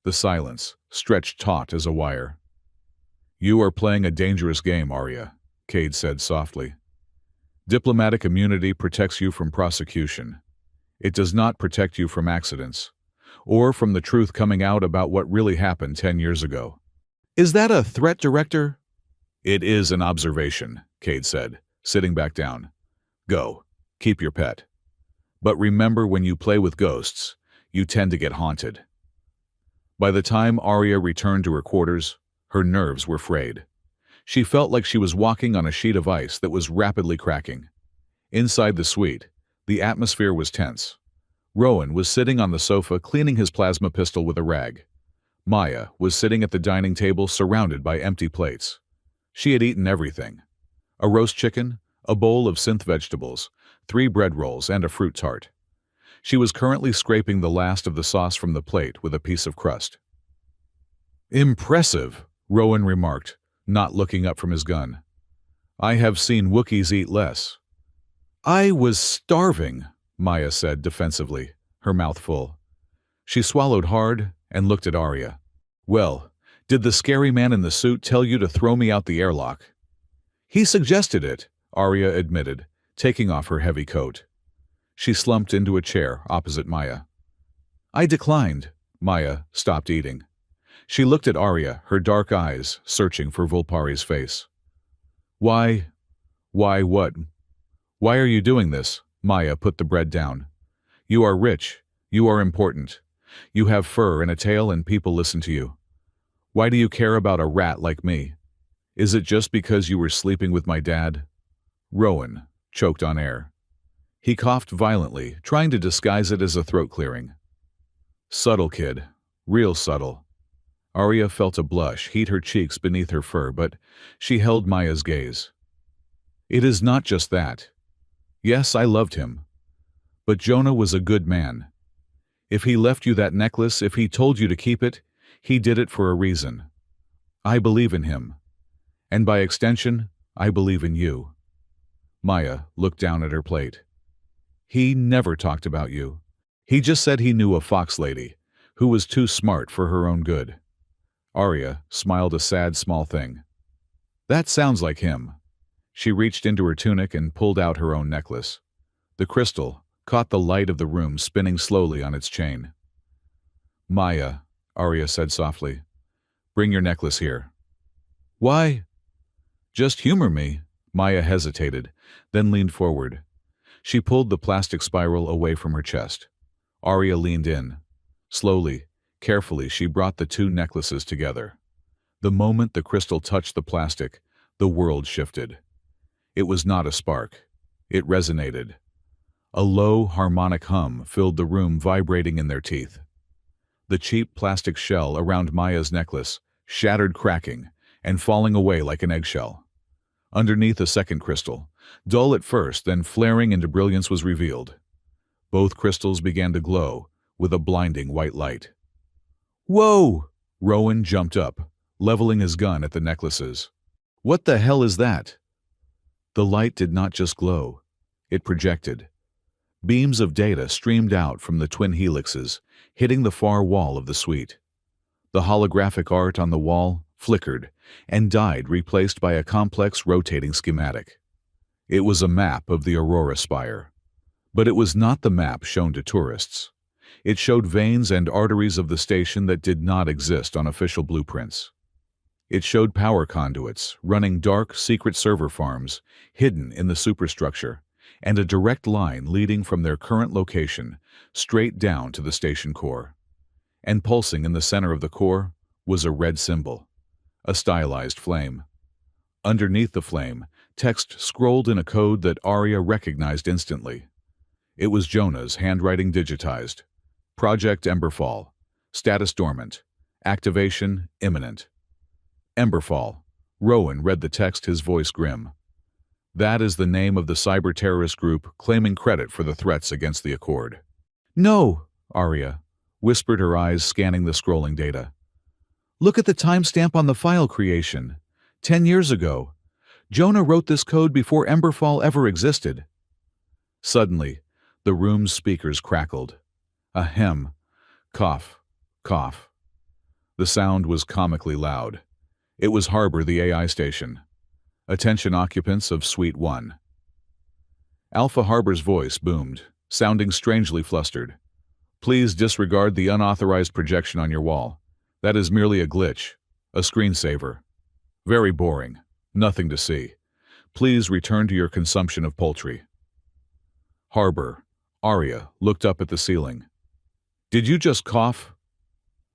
The silence, stretched taut as a wire. "You are playing a dangerous game, Arya," Cade said softly. "Diplomatic immunity protects you from prosecution. It does not protect you from accidents, or from the truth coming out about what really happened 10 years ago." "Is that a threat, Director?" "It is an observation," Cade said, sitting back down. "Go. Keep your pet. But remember, when you play with ghosts, you tend to get haunted." By the time Arya returned to her quarters, her nerves were frayed. She felt like she was walking on a sheet of ice that was rapidly cracking. Inside the suite, the atmosphere was tense. Rowan was sitting on the sofa cleaning his plasma pistol with a rag. Maya was sitting at the dining table surrounded by empty plates. She had eaten everything: a roast chicken, a bowl of synth vegetables, 3 bread rolls, and a fruit tart. She was currently scraping the last of the sauce from the plate with a piece of crust. "Impressive," Rowan remarked, not looking up from his gun. "I have seen Wookiees eat less." "I was starving," Maya said defensively, her mouth full. She swallowed hard and looked at Arya. "Well, did the scary man in the suit tell you to throw me out the airlock?" "He suggested it," Arya admitted, taking off her heavy coat. She slumped into a chair opposite Maya. "I declined." Maya stopped eating. She looked at Arya, her dark eyes searching for Volpari's face. Why what? Why are you doing this?" Maya put the bread down. "You are rich. You are important. You have fur and a tail and people listen to you. Why do you care about a rat like me? Is it just because you were sleeping with my dad?" Rowan choked on air. He coughed violently, trying to disguise it as a throat clearing. "Subtle kid. Real subtle." Arya felt a blush heat her cheeks beneath her fur, but she held Maya's gaze. "It is not just that. Yes, I loved him. But Jonah was a good man. If he left you that necklace, if he told you to keep it, he did it for a reason. I believe in him. And by extension, I believe in you." Maya looked down at her plate. "He never talked about you. He just said he knew a fox lady who was too smart for her own good." Arya smiled a sad small thing. "That sounds like him." She reached into her tunic and pulled out her own necklace. The crystal caught the light of the room spinning slowly on its chain. "Maya," Arya said softly, "bring your necklace here." "Why?" "Just humor me." Maya hesitated, then leaned forward. She pulled the plastic spiral away from her chest. Arya leaned in. Slowly, carefully, she brought the 2 necklaces together. The moment the crystal touched the plastic, the world shifted. It was not a spark. It resonated. A low, harmonic hum filled the room, vibrating in their teeth. The cheap plastic shell around Maya's necklace shattered, cracking, and falling away like an eggshell. Underneath, a second crystal, dull at first, then flaring into brilliance, was revealed. Both crystals began to glow with a blinding white light. "Whoa!" Rowan jumped up, leveling his gun at the necklaces. "What the hell is that?" The light did not just glow. It projected. Beams of data streamed out from the twin helixes, hitting the far wall of the suite. The holographic art on the wall flickered and died, replaced by a complex rotating schematic. It was a map of the Aurora Spire. But it was not the map shown to tourists. It showed veins and arteries of the station that did not exist on official blueprints. It showed power conduits running dark, secret server farms hidden in the superstructure, and a direct line leading from their current location straight down to the station core. And pulsing in the center of the core was a red symbol, a stylized flame. Underneath the flame, text scrolled in a code that Arya recognized instantly. It was Jonah's handwriting digitized. Project Emberfall. Status dormant. Activation imminent. Emberfall. Rowan read the text, his voice grim. That is the name of the cyber-terrorist group claiming credit for the threats against the Accord. "No," Arya whispered, her eyes scanning the scrolling data. "Look at the timestamp on the file creation. 10 years ago. Jonah wrote this code before Emberfall ever existed." Suddenly, the room's speakers crackled. A hem. Cough. Cough. The sound was comically loud. It was Harbor, the AI station. Attention occupants of Suite 1. Alpha Harbor's voice boomed, sounding strangely flustered. Please disregard the unauthorized projection on your wall. That is merely a glitch, a screensaver. Very boring. Nothing to see. Please return to your consumption of poultry. Harbor. Arya looked up at the ceiling. Did you just cough?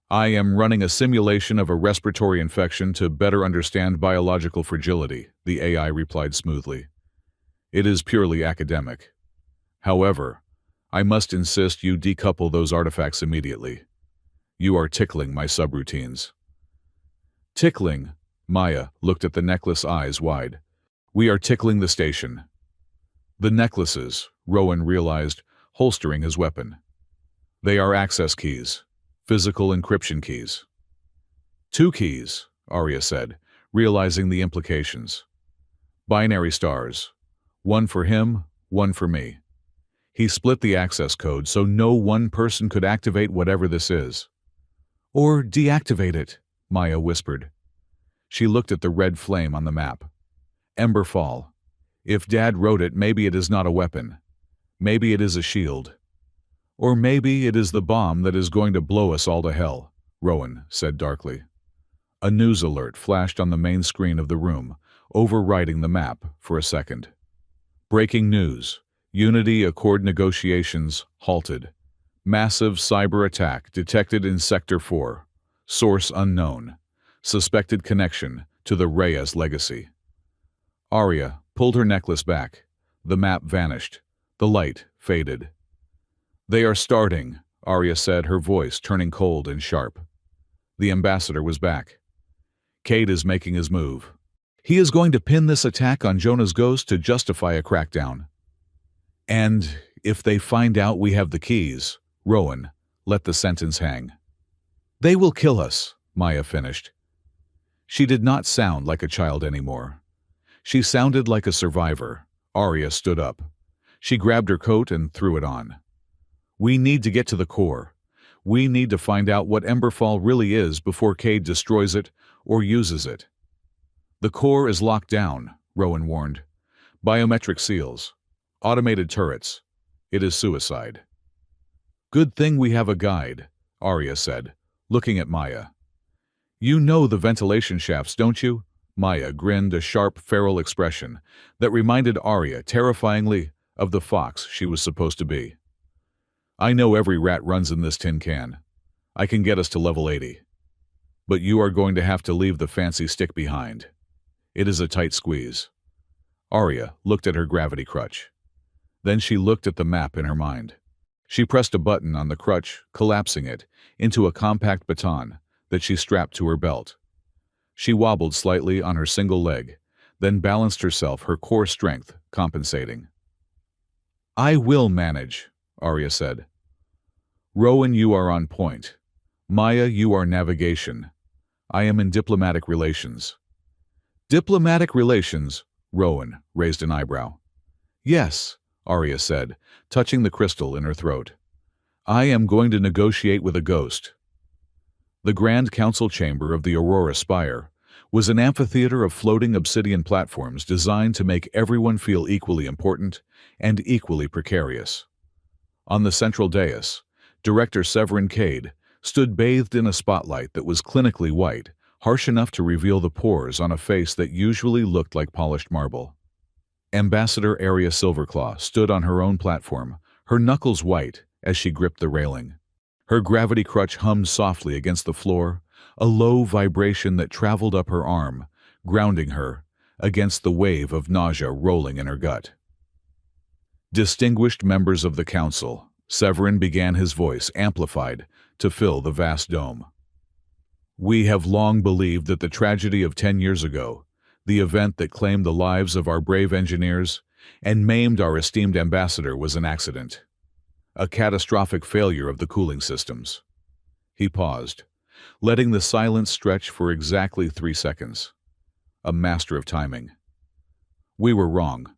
I am running a simulation of a respiratory infection to better understand biological fragility, the AI replied smoothly. It is purely academic. However, I must insist you decouple those artifacts immediately. You are tickling my subroutines. Tickling? Maya looked at the necklace, eyes wide. We are tickling the station. The necklaces, Rowan realized, holstering his weapon. They are access keys, physical encryption keys. 2 keys, Arya said, realizing the implications. Binary stars. 1 for him, 1 for me. He split the access code so no one person could activate whatever this is. Or deactivate it, Maya whispered. She looked at the red flame on the map. Emberfall. If Dad wrote it, maybe it is not a weapon. Maybe it is a shield. Or maybe it is the bomb that is going to blow us all to hell, Rowan said darkly. A news alert flashed on the main screen of the room, overriding the map for a second. Breaking news. Unity Accord negotiations halted. Massive cyber attack detected in Sector 4. Source unknown. Suspected connection to the Reyes legacy. Arya pulled her necklace back. The map vanished. The light faded. They are starting, Arya said, her voice turning cold and sharp. The ambassador was back. Cade is making his move. He is going to pin this attack on Jonah's ghost to justify a crackdown. And if they find out we have the keys, Rowan let the sentence hang. They will kill us, Maya finished. She did not sound like a child anymore. She sounded like a survivor. Arya stood up. She grabbed her coat and threw it on. We need to get to the core. We need to find out what Emberfall really is before Cade destroys it or uses it. The core is locked down, Rowan warned. Biometric seals. Automated turrets. It is suicide. Good thing we have a guide, Arya said, looking at Maya. You know the ventilation shafts, don't you? Maya grinned, a sharp, feral expression that reminded Arya terrifyingly of the fox she was supposed to be. I know every rat runs in this tin can. I can get us to level 80. But you are going to have to leave the fancy stick behind. It is a tight squeeze. Arya looked at her gravity crutch. Then she looked at the map in her mind. She pressed a button on the crutch, collapsing it into a compact baton that she strapped to her belt. She wobbled slightly on her single leg, then balanced herself, her core strength compensating. I will manage, Arya said. Rowan, you are on point. Maya, you are navigation. I am in diplomatic relations. Diplomatic relations? Rowan raised an eyebrow. Yes, Arya said, touching the crystal in her throat. I am going to negotiate with a ghost. The Grand Council chamber of the Aurora Spire was an amphitheater of floating obsidian platforms designed to make everyone feel equally important and equally precarious. On the central dais, Director Severin Cade stood bathed in a spotlight that was clinically white, harsh enough to reveal the pores on a face that usually looked like polished marble. Ambassador Arya Silverclaw stood on her own platform, her knuckles white as she gripped the railing. Her gravity crutch hummed softly against the floor, a low vibration that traveled up her arm, grounding her against the wave of nausea rolling in her gut. Distinguished members of the council, Severin began, his voice amplified to fill the vast dome. We have long believed that the tragedy of 10 years ago, the event that claimed the lives of our brave engineers and maimed our esteemed ambassador, was an accident. A catastrophic failure of the cooling systems. He paused, letting the silence stretch for exactly 3 seconds. A master of timing. We were wrong.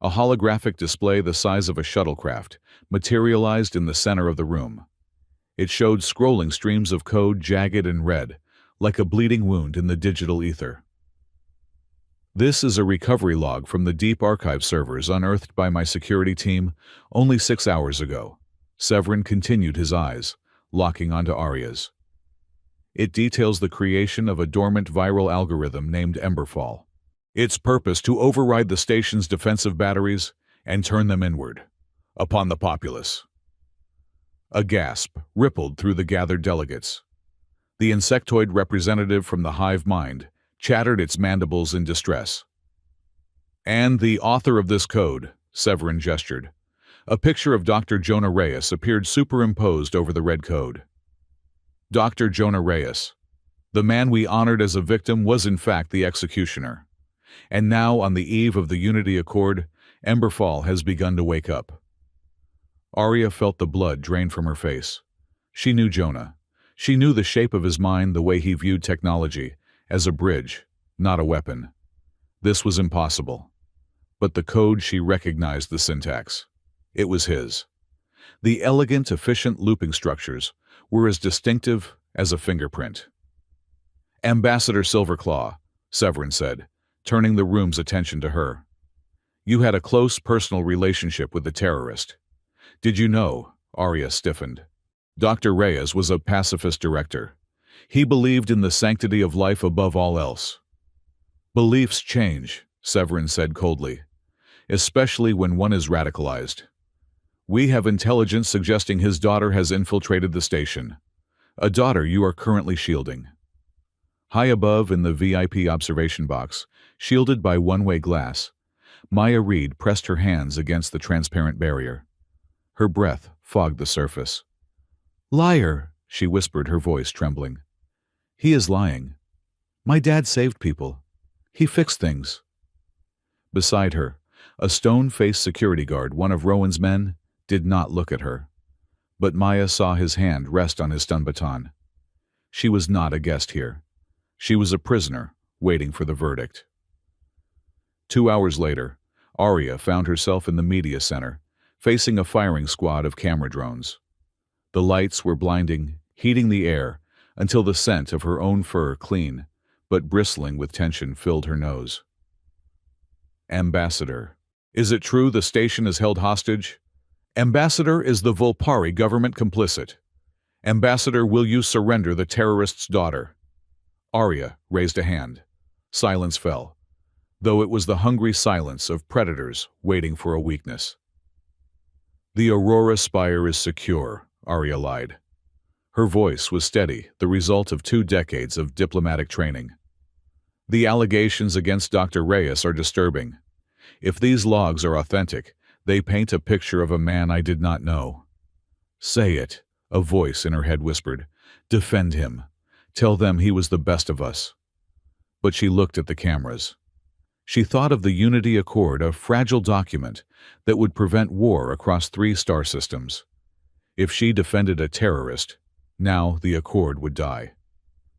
A holographic display the size of a shuttlecraft materialized in the center of the room. It showed scrolling streams of code, jagged and red, like a bleeding wound in the digital ether. This is a recovery log from the deep archive servers unearthed by my security team only 6 hours ago. Severin continued, his eyes locking onto Arya's. It details the creation of a dormant viral algorithm named Emberfall. Its purpose to override the station's defensive batteries and turn them inward, upon the populace. A gasp rippled through the gathered delegates. The insectoid representative from the hive mind chattered its mandibles in distress. And the author of this code, Severin gestured. A picture of Dr. Jonah Reyes appeared superimposed over the red code. Dr. Jonah Reyes, the man we honored as a victim, was in fact the executioner. And now, on the eve of the Unity Accord, Emberfall has begun to wake up. Arya felt the blood drain from her face. She knew Jonah. She knew the shape of his mind, the way he viewed technology, as a bridge, not a weapon. This was impossible. But the code, she recognized the syntax. It was his. The elegant, efficient looping structures were as distinctive as a fingerprint. Ambassador Silverclaw, Severin said, turning the room's attention to her. You had a close personal relationship with the terrorist. Did you know? Arya stiffened. Dr. Reyes was a pacifist director. He believed in the sanctity of life above all else. Beliefs change, Severin said coldly, especially when one is radicalized. We have intelligence suggesting his daughter has infiltrated the station, a daughter you are currently shielding. High above in the VIP observation box, shielded by one-way glass, Maya Reed pressed her hands against the transparent barrier. Her breath fogged the surface. Liar, she whispered, her voice trembling. He is lying. My dad saved people. He fixed things. Beside her, a stone-faced security guard, one of Rowan's men, did not look at her. But Maya saw his hand rest on his stun baton. She was not a guest here. She was a prisoner, waiting for the verdict. 2 hours later, Arya found herself in the media center, facing a firing squad of camera drones. The lights were blinding, heating the air, until the scent of her own fur, clean but bristling with tension, filled her nose. Ambassador. Is it true the station is held hostage? Ambassador, is the Volpari government complicit? Ambassador, will you surrender the terrorist's daughter? Arya raised a hand. Silence fell, though it was the hungry silence of predators waiting for a weakness. The Aurora Spire is secure, Arya lied. Her voice was steady, the result of 2 decades of diplomatic training. The allegations against Dr. Reyes are disturbing. If these logs are authentic, they paint a picture of a man I did not know. Say it, a voice in her head whispered. Defend him. Tell them he was the best of us. But she looked at the cameras. She thought of the Unity Accord, a fragile document that would prevent war across 3 star systems. If she defended a terrorist, now the Accord would die.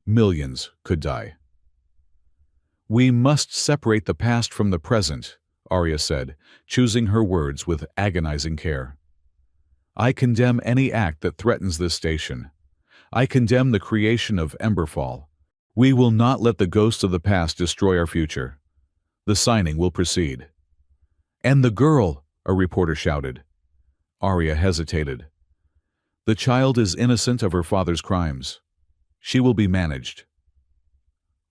Millions could die. We must separate the past from the present, Arya said, choosing her words with agonizing care. I condemn any act that threatens this station. I condemn the creation of Emberfall. We will not let the ghosts of the past destroy our future. The signing will proceed. And the girl, a reporter shouted. Arya hesitated. The child is innocent of her father's crimes. She will be managed.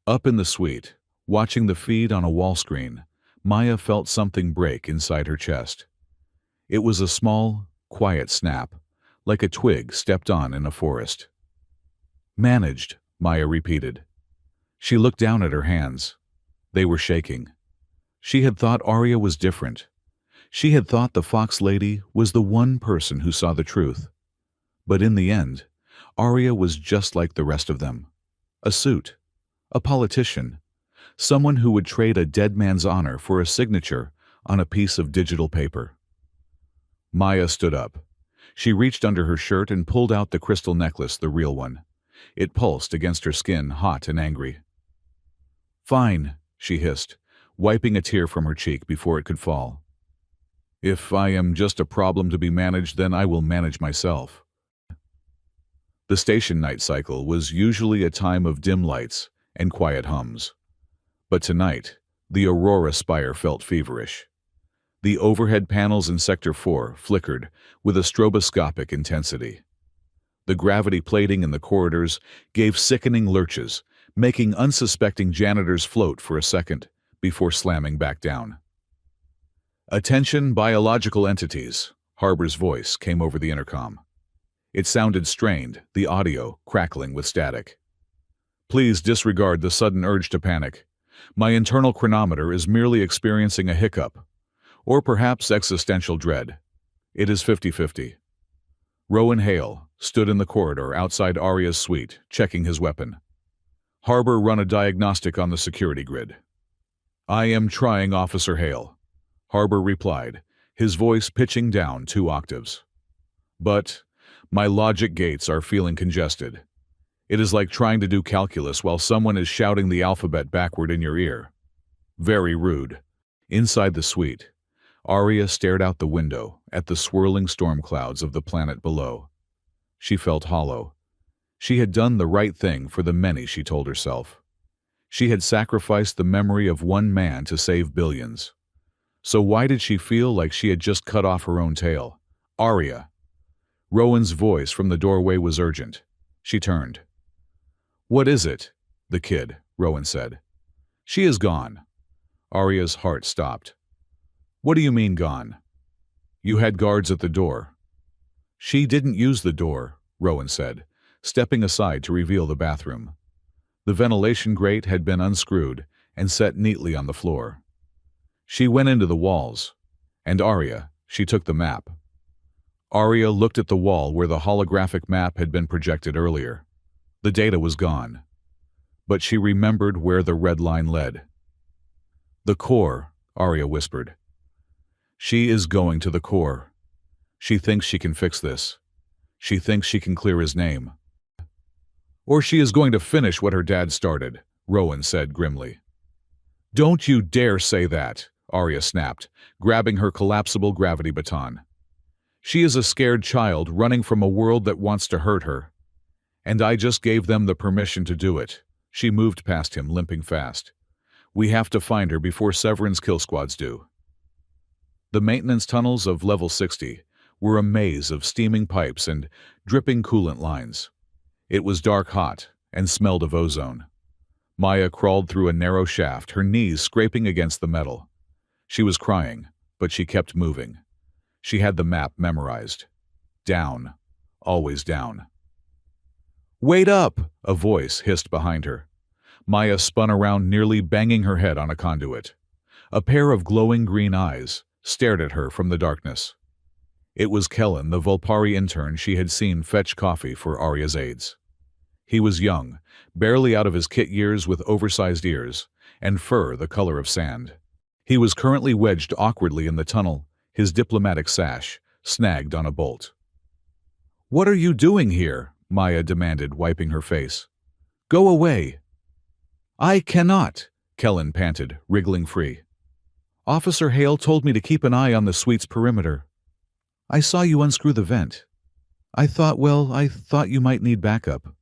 Up in the suite, watching the feed on a wall screen, Maya felt something break inside her chest. It was a small, quiet snap, like a twig stepped on in a forest. Managed, Maya repeated. She looked down at her hands. They were shaking. She had thought Arya was different. She had thought the Fox Lady was the one person who saw the truth. But in the end, Arya was just like the rest of them. A suit, a politician, someone who would trade a dead man's honor for a signature on a piece of digital paper. Maya stood up. She reached under her shirt and pulled out the crystal necklace, the real one. It pulsed against her skin, hot and angry. Fine, she hissed, wiping a tear from her cheek before it could fall. If I am just a problem to be managed, then I will manage myself. The station night cycle was usually a time of dim lights and quiet hums. But tonight, the Aurora spire felt feverish. The overhead panels in Sector 4 flickered with a stroboscopic intensity. The gravity plating in the corridors gave sickening lurches, making unsuspecting janitors float for a second before slamming back down. "Attention, biological entities," Harbor's voice came over the intercom. It sounded strained, the audio crackling with static. "Please disregard the sudden urge to panic. My internal chronometer is merely experiencing a hiccup, or perhaps existential dread. It is 50-50. Rowan Hale stood in the corridor outside Arya's suite, checking his weapon. Harbor run a diagnostic on the security grid. "I am trying, Officer Hale," Harbor replied, his voice pitching down 2 octaves. "But my logic gates are feeling congested. It is like trying to do calculus while someone is shouting the alphabet backward in your ear. Very rude." Inside the suite, Arya stared out the window at the swirling storm clouds of the planet below. She felt hollow. She had done the right thing for the many, she told herself. She had sacrificed the memory of one man to save billions. So why did she feel like she had just cut off her own tail? "Arya." Rowan's voice from the doorway was urgent. She turned. "What is it?" "The kid," Rowan said. "She is gone." Arya's heart stopped. "What do you mean gone?" "You had guards at the door." "She didn't use the door," Rowan said, stepping aside to reveal the bathroom. The ventilation grate had been unscrewed and set neatly on the floor. "She went into the walls. And Arya, she took the map." Arya looked at the wall where the holographic map had been projected earlier. The data was gone. But she remembered where the red line led. "The core," Arya whispered. "She is going to the core. She thinks she can fix this. She thinks she can clear his name. Or she is going to finish what her dad started," Rowan said grimly. "Don't you dare say that," Arya snapped, grabbing her collapsible gravity baton. "She is a scared child running from a world that wants to hurt her. And I just gave them the permission to do it." She moved past him, limping fast. "We have to find her before Severin's kill squads do." The maintenance tunnels of Level 60 were a maze of steaming pipes and dripping coolant lines. It was dark hot and smelled of ozone. Maya crawled through a narrow shaft, her knees scraping against the metal. She was crying, but she kept moving. She had the map memorized. Down. Always down. "Wait up!" a voice hissed behind her. Maya spun around, nearly banging her head on a conduit. A pair of glowing green eyes stared at her from the darkness. It was Kellen, the Volpari intern she had seen fetch coffee for Arya's aides. He was young, barely out of his kit years, with oversized ears and fur the color of sand. He was currently wedged awkwardly in the tunnel, his diplomatic sash snagged on a bolt. "What are you doing here?" Maya demanded, wiping her face. "Go away." "I cannot," Kellen panted, wriggling free. "Officer Hale told me to keep an eye on the suite's perimeter. I saw you unscrew the vent. I thought you might need backup.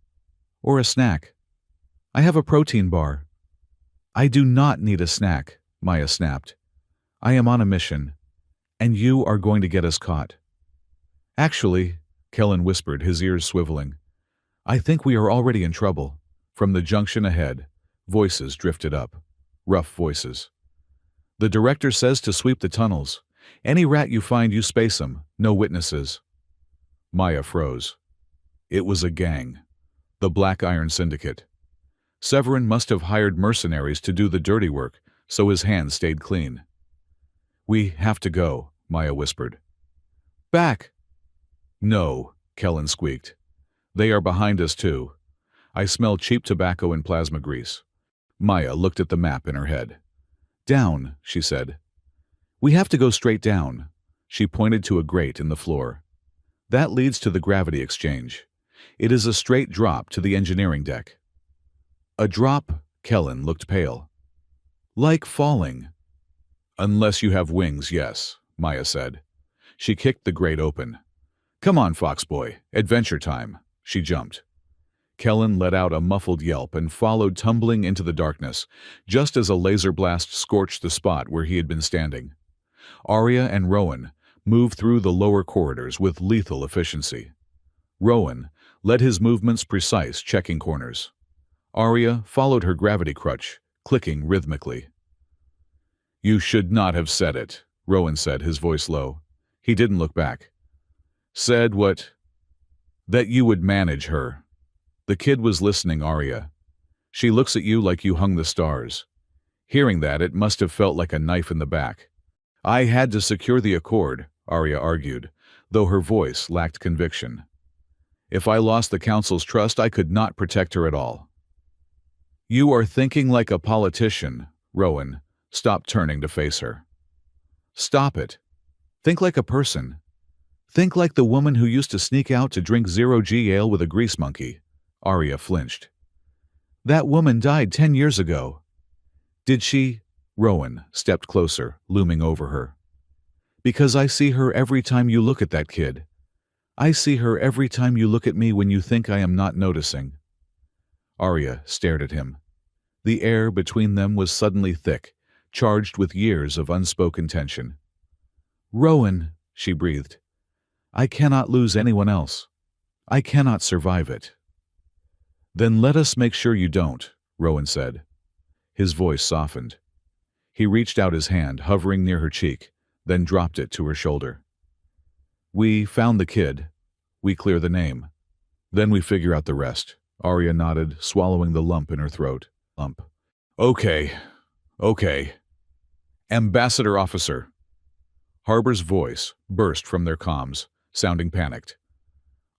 Or a snack. I have a protein bar." "I do not need a snack," Maya snapped. "I am on a mission, and you are going to get us caught." "Actually," Kellen whispered, his ears swiveling, "I think we are already in trouble." From the junction ahead, voices drifted up. Rough voices. "The director says to sweep the tunnels. Any rat you find, you space 'em. No witnesses." Maya froze. It was a gang. The Black Iron Syndicate. Severin must have hired mercenaries to do the dirty work, so his hands stayed clean. "We have to go," Maya whispered. "Back!" "No," Kellen squeaked. "They are behind us too. I smell cheap tobacco and plasma grease." Maya looked at the map in her head. "Down," she said. "We have to go straight down." She pointed to a grate in the floor. "That leads to the gravity exchange. It is a straight drop to the engineering deck." "A drop?" Kellen looked pale. "Like falling." "Unless you have wings, yes," Maya said. She kicked the grate open. "Come on, Foxboy, adventure time." She jumped. Kellen let out a muffled yelp and followed tumbling into the darkness, just as a laser blast scorched the spot where he had been standing. Arya and Rowan moved through the lower corridors with lethal efficiency. Rowan led his movements precise, checking corners. Arya followed her gravity crutch, clicking rhythmically. "You should not have said it," Rowan said, his voice low. He didn't look back. "Said what?" "That you would manage her." The kid was listening, Arya. "She looks at you like you hung the stars." Hearing that, it must have felt like a knife in the back. "I had to secure the accord," Arya argued, though her voice lacked conviction. "If I lost the council's trust, I could not protect her at all." "You are thinking like a politician," Rowan stopped, turning to face her. "Stop it. Think like a person. Think like the woman who used to sneak out to drink zero-G ale with a grease monkey." Arya flinched. "That woman died 10 years ago." "Did she?" Rowan stepped closer, looming over her. "Because I see her every time you look at that kid. I see her every time you look at me when you think I am not noticing." Arya stared at him. The air between them was suddenly thick, charged with years of unspoken tension. "Rowan," she breathed, "I cannot lose anyone else. I cannot survive it." "Then let us make sure you don't," Rowan said. His voice softened. He reached out his hand, hovering near her cheek, then dropped it to her shoulder. "We found the kid. We clear the name. Then we figure out the rest." Arya nodded, swallowing the lump in her throat. Okay. Ambassador Officer." Harbor's voice burst from their comms, sounding panicked.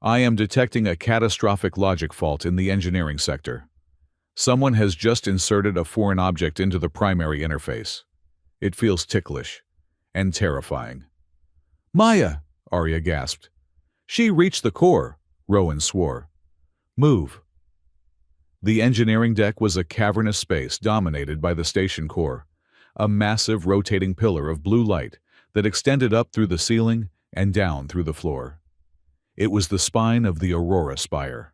"I am detecting a catastrophic logic fault in the engineering sector. Someone has just inserted a foreign object into the primary interface. It feels ticklish and terrifying." "Maya!" Arya gasped. "She reached the core," Rowan swore. "Move." The engineering deck was a cavernous space dominated by the station core, a massive rotating pillar of blue light that extended up through the ceiling and down through the floor. It was the spine of the Aurora Spire.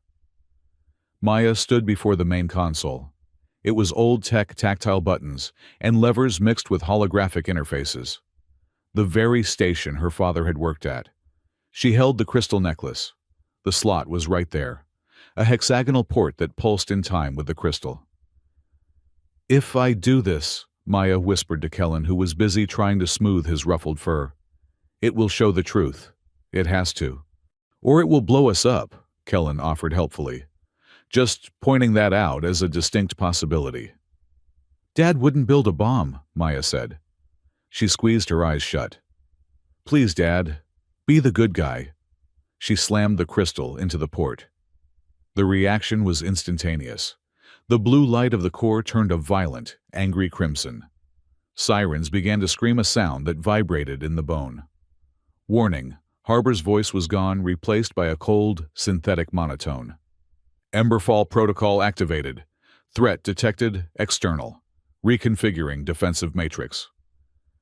Maya stood before the main console. It was old-tech tactile buttons and levers mixed with holographic interfaces. The very station her father had worked at. She held the crystal necklace. The slot was right there, a hexagonal port that pulsed in time with the crystal. "If I do this," Maya whispered to Kellen, who was busy trying to smooth his ruffled fur, "it will show the truth. It has to. Or it will blow us up," Kellen offered helpfully, just pointing that out as a distinct possibility. "Dad wouldn't build a bomb," Maya said. She squeezed her eyes shut. "Please, Dad, be the good guy." She slammed the crystal into the port. The reaction was instantaneous. The blue light of the core turned a violent, angry crimson. Sirens began to scream a sound that vibrated in the bone. Warning, Harbor's voice was gone, replaced by a cold, synthetic monotone. "Emberfall protocol activated. Threat detected, external. Reconfiguring defensive matrix."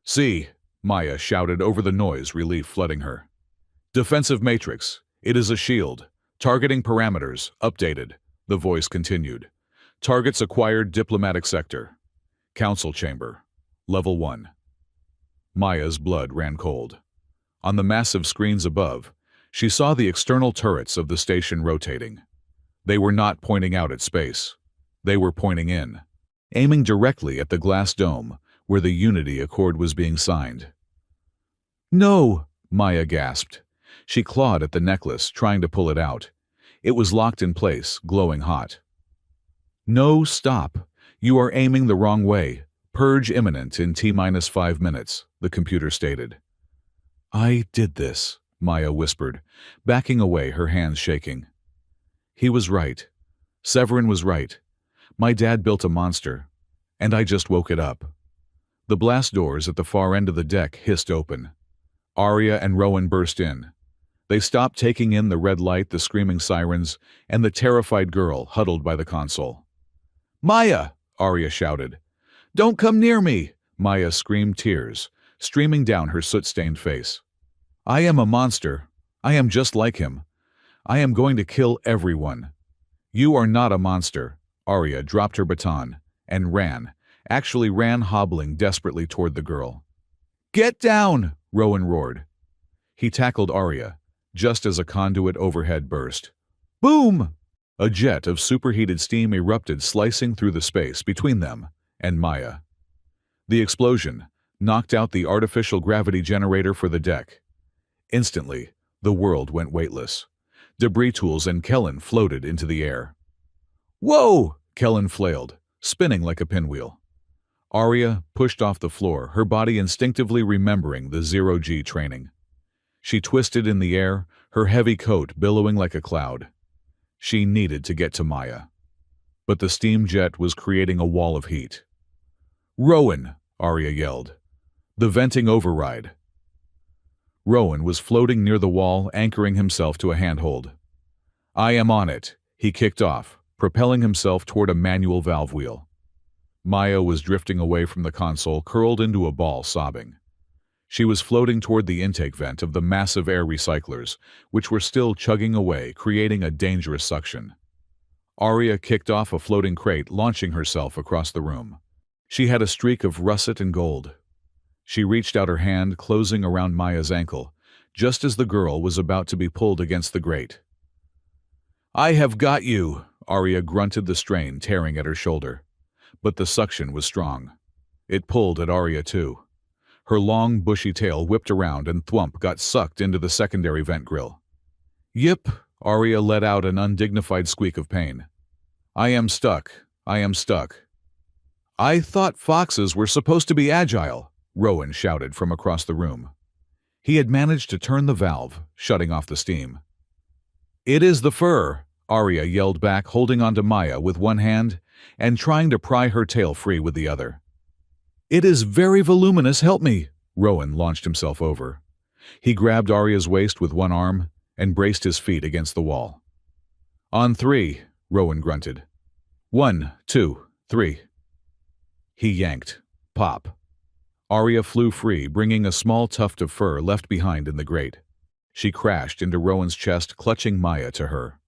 "See," Maya shouted over the noise, relief flooding her. "Defensive matrix. It is a shield. Targeting parameters, updated," the voice continued. "Targets acquired diplomatic sector. Council chamber. Level 1. Maya's blood ran cold. On the massive screens above, she saw the external turrets of the station rotating. They were not pointing out at space. They were pointing in, aiming directly at the glass dome where the Unity Accord was being signed. "No!" Maya gasped. She clawed at the necklace, trying to pull it out. It was locked in place, glowing hot. "No, stop. You are aiming the wrong way. Purge imminent in T-5 minutes, the computer stated. "I did this," Maya whispered, backing away, her hands shaking. He was right. Severin was right. My dad built a monster, and I just woke it up. The blast doors at the far end of the deck hissed open. Arya and Rowan burst in. They stopped, taking in the red light, the screaming sirens, and the terrified girl huddled by the console. "Maya!" Arya shouted. "Don't come near me!" Maya screamed, tears streaming down her soot-stained face. "I am a monster. I am just like him. I am going to kill everyone. You are not a monster. Arya dropped her baton and actually ran hobbling desperately toward the girl. Get down! Rowan roared. He tackled Arya, just as a conduit overhead burst. Boom! A jet of superheated steam erupted, slicing through the space between them and Maya. The explosion knocked out the artificial gravity generator for the deck. Instantly, the world went weightless. Debris tools and Kellen floated into the air. Whoa! Kellen flailed, spinning like a pinwheel. Arya pushed off the floor, her body instinctively remembering the zero-G training. She twisted in the air, her heavy coat billowing like a cloud. She needed to get to Maya. But the steam jet was creating a wall of heat. Rowan! Arya yelled. The venting override. Rowan was floating near the wall, anchoring himself to a handhold. I am on it, he kicked off, propelling himself toward a manual valve wheel. Maya was drifting away from the console, curled into a ball, sobbing. She was floating toward the intake vent of the massive air recyclers, which were still chugging away, creating a dangerous suction. Arya kicked off a floating crate, launching herself across the room. She had a streak of russet and gold. She reached out her hand, closing around Maya's ankle, just as the girl was about to be pulled against the grate. I have got you, Arya grunted, the strain tearing at her shoulder. But the suction was strong. It pulled at Arya too. Her long, bushy tail whipped around and thwump got sucked into the secondary vent grill. Yip! Arya let out an undignified squeak of pain. I am stuck. I am stuck. I thought foxes were supposed to be agile, Rowan shouted from across the room. He had managed to turn the valve, shutting off the steam. It is the fur, Arya yelled back, holding onto Maya with one hand and trying to pry her tail free with the other. It is very voluminous, help me, Rowan launched himself over. He grabbed Arya's waist with one arm and braced his feet against the wall. On three, Rowan grunted. 1, 2, 3. He yanked. Pop. Arya flew free, bringing a small tuft of fur left behind in the grate. She crashed into Rowan's chest, clutching Maya to her.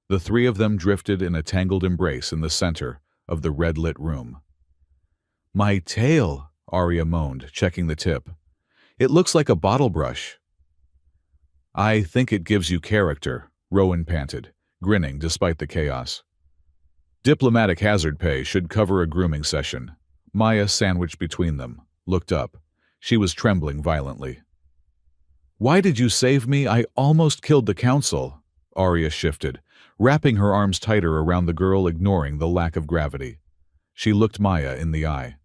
The three of them drifted in a tangled embrace in the center of the red-lit room. My tail, Arya moaned, checking the tip. It looks like a bottle brush. I think it gives you character, Rowan panted, grinning despite the chaos. Diplomatic hazard pay should cover a grooming session. Maya, sandwiched between them, looked up. She was trembling violently. Why did you save me? I almost killed the council. Arya shifted, wrapping her arms tighter around the girl, ignoring the lack of gravity. She looked Maya in the eye.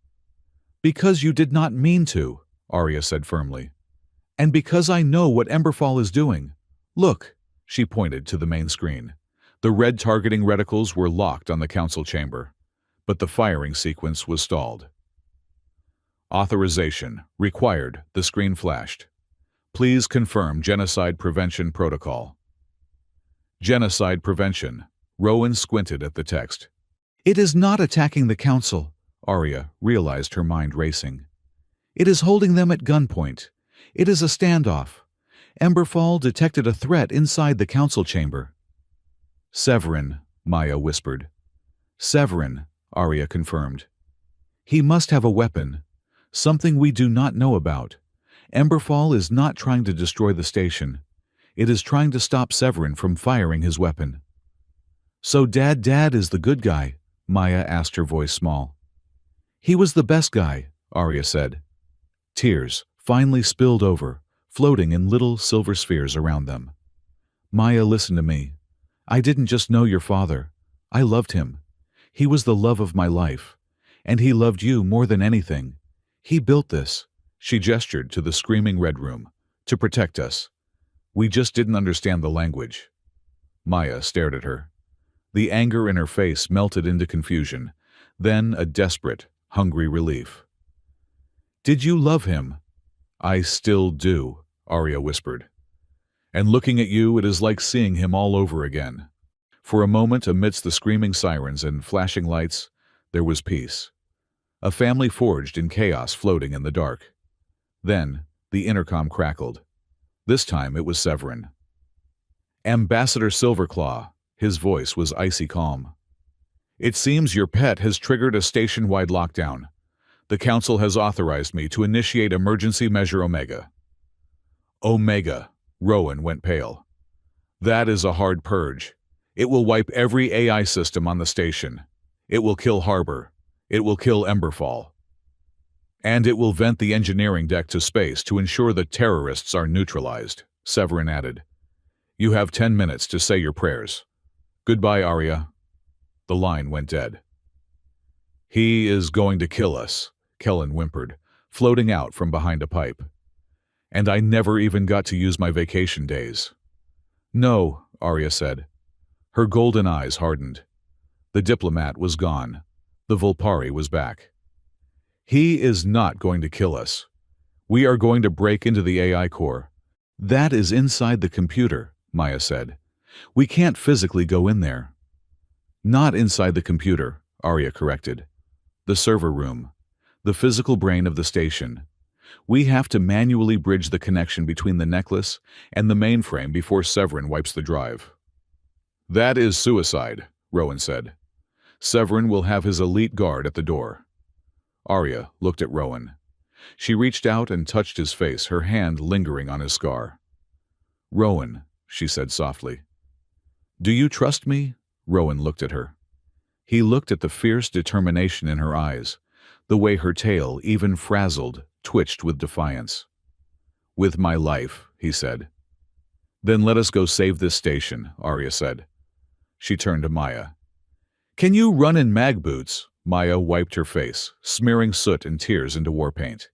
Because you did not mean to, Arya said firmly. And because I know what Emberfall is doing. Look, she pointed to the main screen. The red targeting reticles were locked on the council chamber, but the firing sequence was stalled. Authorization required, the screen flashed. Please confirm genocide prevention protocol. Genocide prevention. Rowan squinted at the text. It is not attacking the council, Arya realized, her mind racing. It is holding them at gunpoint. It is a standoff. Emberfall detected a threat inside the council chamber. Severin, Maya whispered. Severin, Arya confirmed. He must have a weapon. Something we do not know about. Emberfall is not trying to destroy the station. It is trying to stop Severin from firing his weapon. So Dad is the good guy, Maya asked, her voice small. He was the best guy, Arya said. Tears finally spilled over, floating in little silver spheres around them. Maya, listen to me. I didn't just know your father. I loved him. He was the love of my life. And he loved you more than anything. He built this, she gestured to the screaming red room, to protect us. We just didn't understand the language. Maya stared at her. The anger in her face melted into confusion, then a desperate, hungry relief. Did you love him? I still do, Arya whispered. And looking at you, it is like seeing him all over again. For a moment, amidst the screaming sirens and flashing lights, there was peace. A family forged in chaos, floating in the dark. Then, the intercom crackled. This time it was Severin. Ambassador Silverclaw, his voice was icy calm. It seems your pet has triggered a station-wide lockdown. The Council has authorized me to initiate Emergency Measure Omega. Omega. Rowan went pale. That is a hard purge. It will wipe every AI system on the station. It will kill Harbor. It will kill Emberfall. And it will vent the engineering deck to space to ensure the terrorists are neutralized, Severin added. You have 10 minutes to say your prayers. Goodbye, Arya. The line went dead. He is going to kill us, Kellen whimpered, floating out from behind a pipe. And I never even got to use my vacation days. No, Arya said. Her golden eyes hardened. The Diplomat was gone. The Volpari was back. He is not going to kill us. We are going to break into the AI core. That is inside the computer, Maya said. We can't physically go in there. Not inside the computer, Arya corrected. The server room. The physical brain of the station. We have to manually bridge the connection between the necklace and the mainframe before Severin wipes the drive. That is suicide, Rowan said. Severin will have his elite guard at the door. Arya looked at Rowan. She reached out and touched his face, her hand lingering on his scar. Rowan, she said softly. Do you trust me? Rowan looked at her. He looked at the fierce determination in her eyes, the way her tail, even frazzled, twitched with defiance. With my life, he said. Then let us go save this station, Arya said. She turned to Maya. Can you run in mag boots? Maya wiped her face, smearing soot and tears into war paint.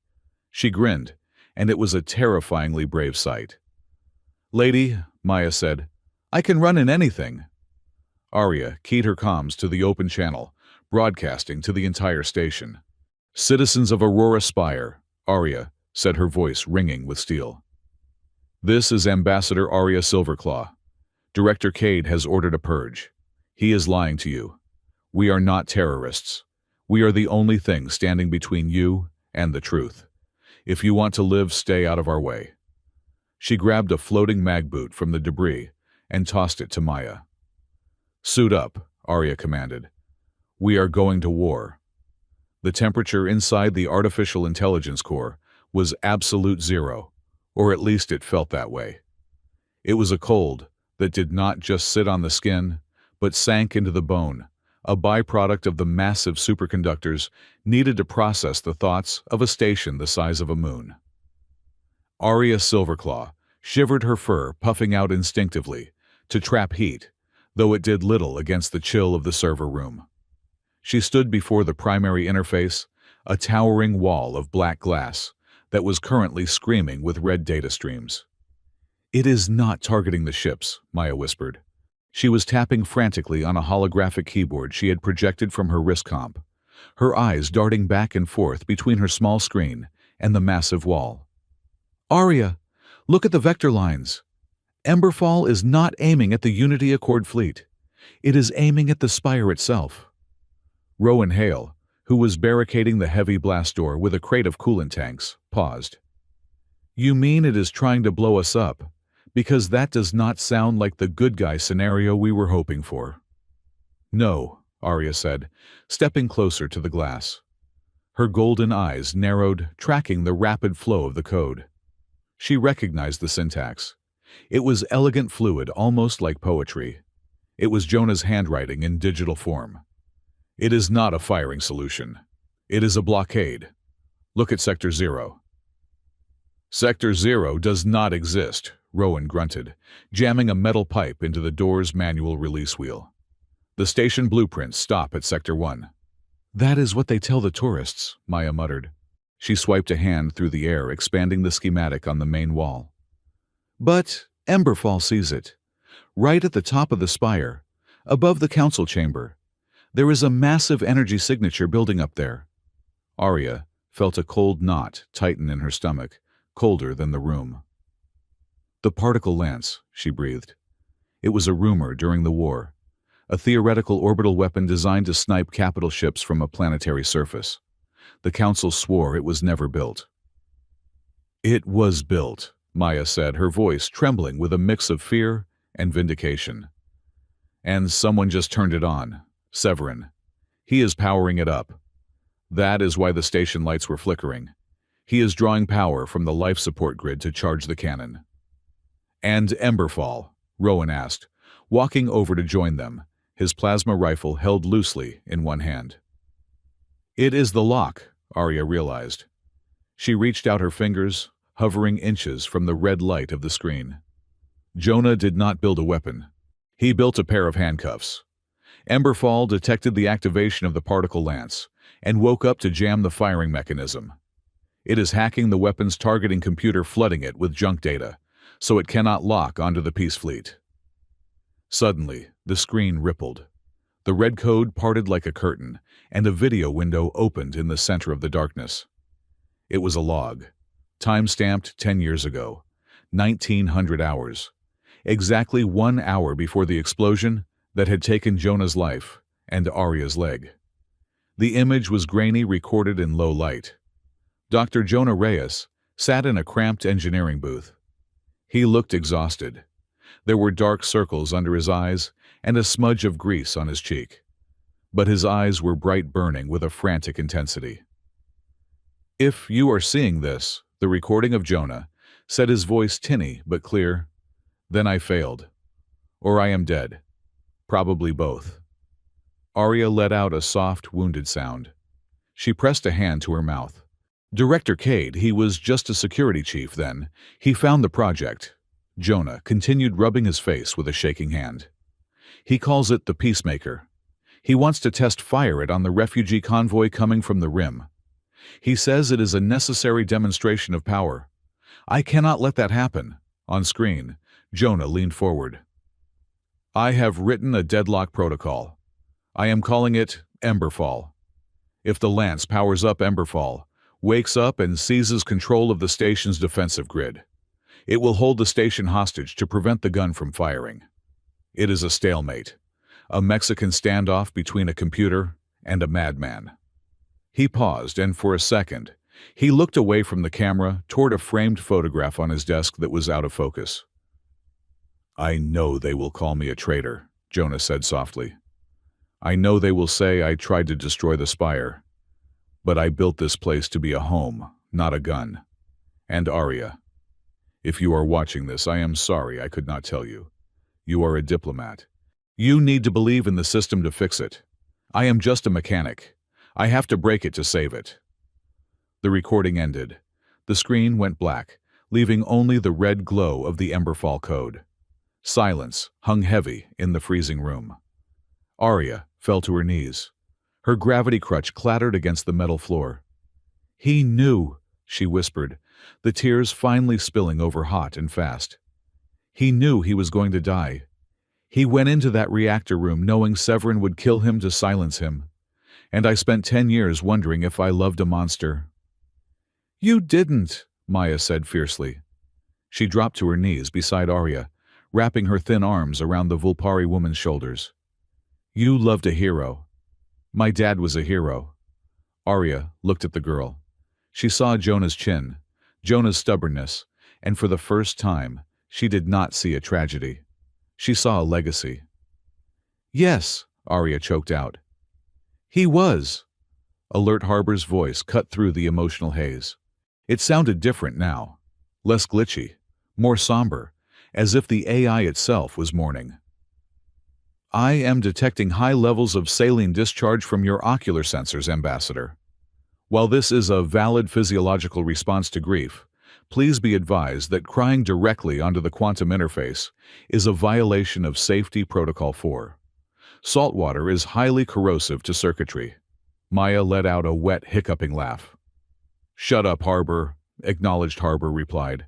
She grinned, and it was a terrifyingly brave sight. Lady, Maya said, I can run in anything. Arya keyed her comms to the open channel, broadcasting to the entire station. Citizens of Aurora Spire, Arya said, her voice ringing with steel. This is Ambassador Arya Silverclaw. Director Cade has ordered a purge. He is lying to you. We are not terrorists. We are the only thing standing between you and the truth. If you want to live, stay out of our way. She grabbed a floating mag boot from the debris and tossed it to Maya. Suit up, Arya commanded. We are going to war. The temperature inside the artificial intelligence core was absolute zero, or at least it felt that way. It was a cold that did not just sit on the skin, but sank into the bone, a byproduct of the massive superconductors needed to process the thoughts of a station the size of a moon. Arya Silverclaw shivered, her fur puffing out instinctively to trap heat, though it did little against the chill of the server room. She stood before the primary interface, a towering wall of black glass that was currently screaming with red data streams. It is not targeting the ships, Maya whispered. She was tapping frantically on a holographic keyboard she had projected from her wrist comp, her eyes darting back and forth between her small screen and the massive wall. Arya, look at the vector lines. Emberfall is not aiming at the Unity Accord fleet. It is aiming at the Spire itself. Rowan Hale, who was barricading the heavy blast door with a crate of coolant tanks, paused. You mean it is trying to blow us up? Because that does not sound like the good guy scenario we were hoping for. No, Arya said, stepping closer to the glass. Her golden eyes narrowed, tracking the rapid flow of the code. She recognized the syntax. It was elegant fluid, almost like poetry. It was Jonah's handwriting in digital form. It is not a firing solution. It is a blockade. Look at Sector 0. Sector 0 does not exist, Rowan grunted, jamming a metal pipe into the door's manual release wheel. The station blueprints stop at Sector 1. That is what they tell the tourists, Maya muttered. She swiped a hand through the air, expanding the schematic on the main wall. But Emberfall sees it. Right at the top of the spire, above the council chamber. There is a massive energy signature building up there. Arya felt a cold knot tighten in her stomach, colder than the room. The particle lance, she breathed. It was a rumor during the war, a theoretical orbital weapon designed to snipe capital ships from a planetary surface. The council swore it was never built. It was built, Maya said, her voice trembling with a mix of fear and vindication. And someone just turned it on. Severin. He is powering it up. That is why the station lights were flickering. He is drawing power from the life support grid to charge the cannon. And Emberfall? Rowan asked, walking over to join them, his plasma rifle held loosely in one hand. It is the lock, Arya realized. She reached out her fingers, hovering inches from the red light of the screen. Jonah did not build a weapon. He built a pair of handcuffs. Emberfall detected the activation of the particle lance and woke up to jam the firing mechanism. It is hacking the weapon's targeting computer, flooding it with junk data, so it cannot lock onto the peace fleet. Suddenly, the screen rippled. The red code parted like a curtain, and a video window opened in the center of the darkness. It was a log, time-stamped 10 years ago, 1900 hours, exactly 1 hour before the explosion that had taken Jonah's life and Arya's leg. The image was grainy, recorded in low light. Dr. Jonah Reyes sat in a cramped engineering booth. He looked exhausted. There were dark circles under his eyes and a smudge of grease on his cheek. But his eyes were bright, burning with a frantic intensity. "If you are seeing this," the recording of Jonah said, his voice tinny but clear, "then I failed. Or I am dead. Probably both." Arya let out a soft, wounded sound. She pressed a hand to her mouth. "Director Cade, he was just a security chief then. He found the project." Jonah continued, rubbing his face with a shaking hand. "He calls it the Peacemaker. He wants to fire it on the refugee convoy coming from the Rim. He says it is a necessary demonstration of power. I cannot let that happen." On screen, Jonah leaned forward. "I have written a deadlock protocol. I am calling it Emberfall. If the lance powers up Emberfall, wakes up and seizes control of the station's defensive grid, it will hold the station hostage to prevent the gun from firing. It is a stalemate, a Mexican standoff between a computer and a madman." He paused, and for a second, he looked away from the camera toward a framed photograph on his desk that was out of focus. "I know they will call me a traitor," Jonah said softly. "I know they will say I tried to destroy the Spire. But I built this place to be a home, not a gun. And Arya, if you are watching this, I am sorry I could not tell you. You are a diplomat. You need to believe in the system to fix it. I am just a mechanic. I have to break it to save it." The recording ended. The screen went black, leaving only the red glow of the Emberfall code. Silence hung heavy in the freezing room. Arya fell to her knees. Her gravity crutch clattered against the metal floor. "He knew," she whispered, the tears finally spilling over hot and fast. "He knew he was going to die. He went into that reactor room knowing Severin would kill him to silence him. And I spent 10 years wondering if I loved a monster." "You didn't," Maya said fiercely. She dropped to her knees beside Arya, wrapping her thin arms around the Vulpari woman's shoulders. "You loved a hero. My dad was a hero." Arya looked at the girl. She saw Jonah's chin, Jonah's stubbornness, and for the first time, she did not see a tragedy. She saw a legacy. "Yes," Arya choked out. "He was." Alert Harbor's voice cut through the emotional haze. It sounded different now, less glitchy, more somber, as if the AI itself was mourning. "I am detecting high levels of saline discharge from your ocular sensors, Ambassador. While this is a valid physiological response to grief, please be advised that crying directly onto the quantum interface is a violation of Safety Protocol 4. Salt water is highly corrosive to circuitry." Maya let out a wet, hiccuping laugh. "Shut up, Harbor," acknowledged Harbor replied.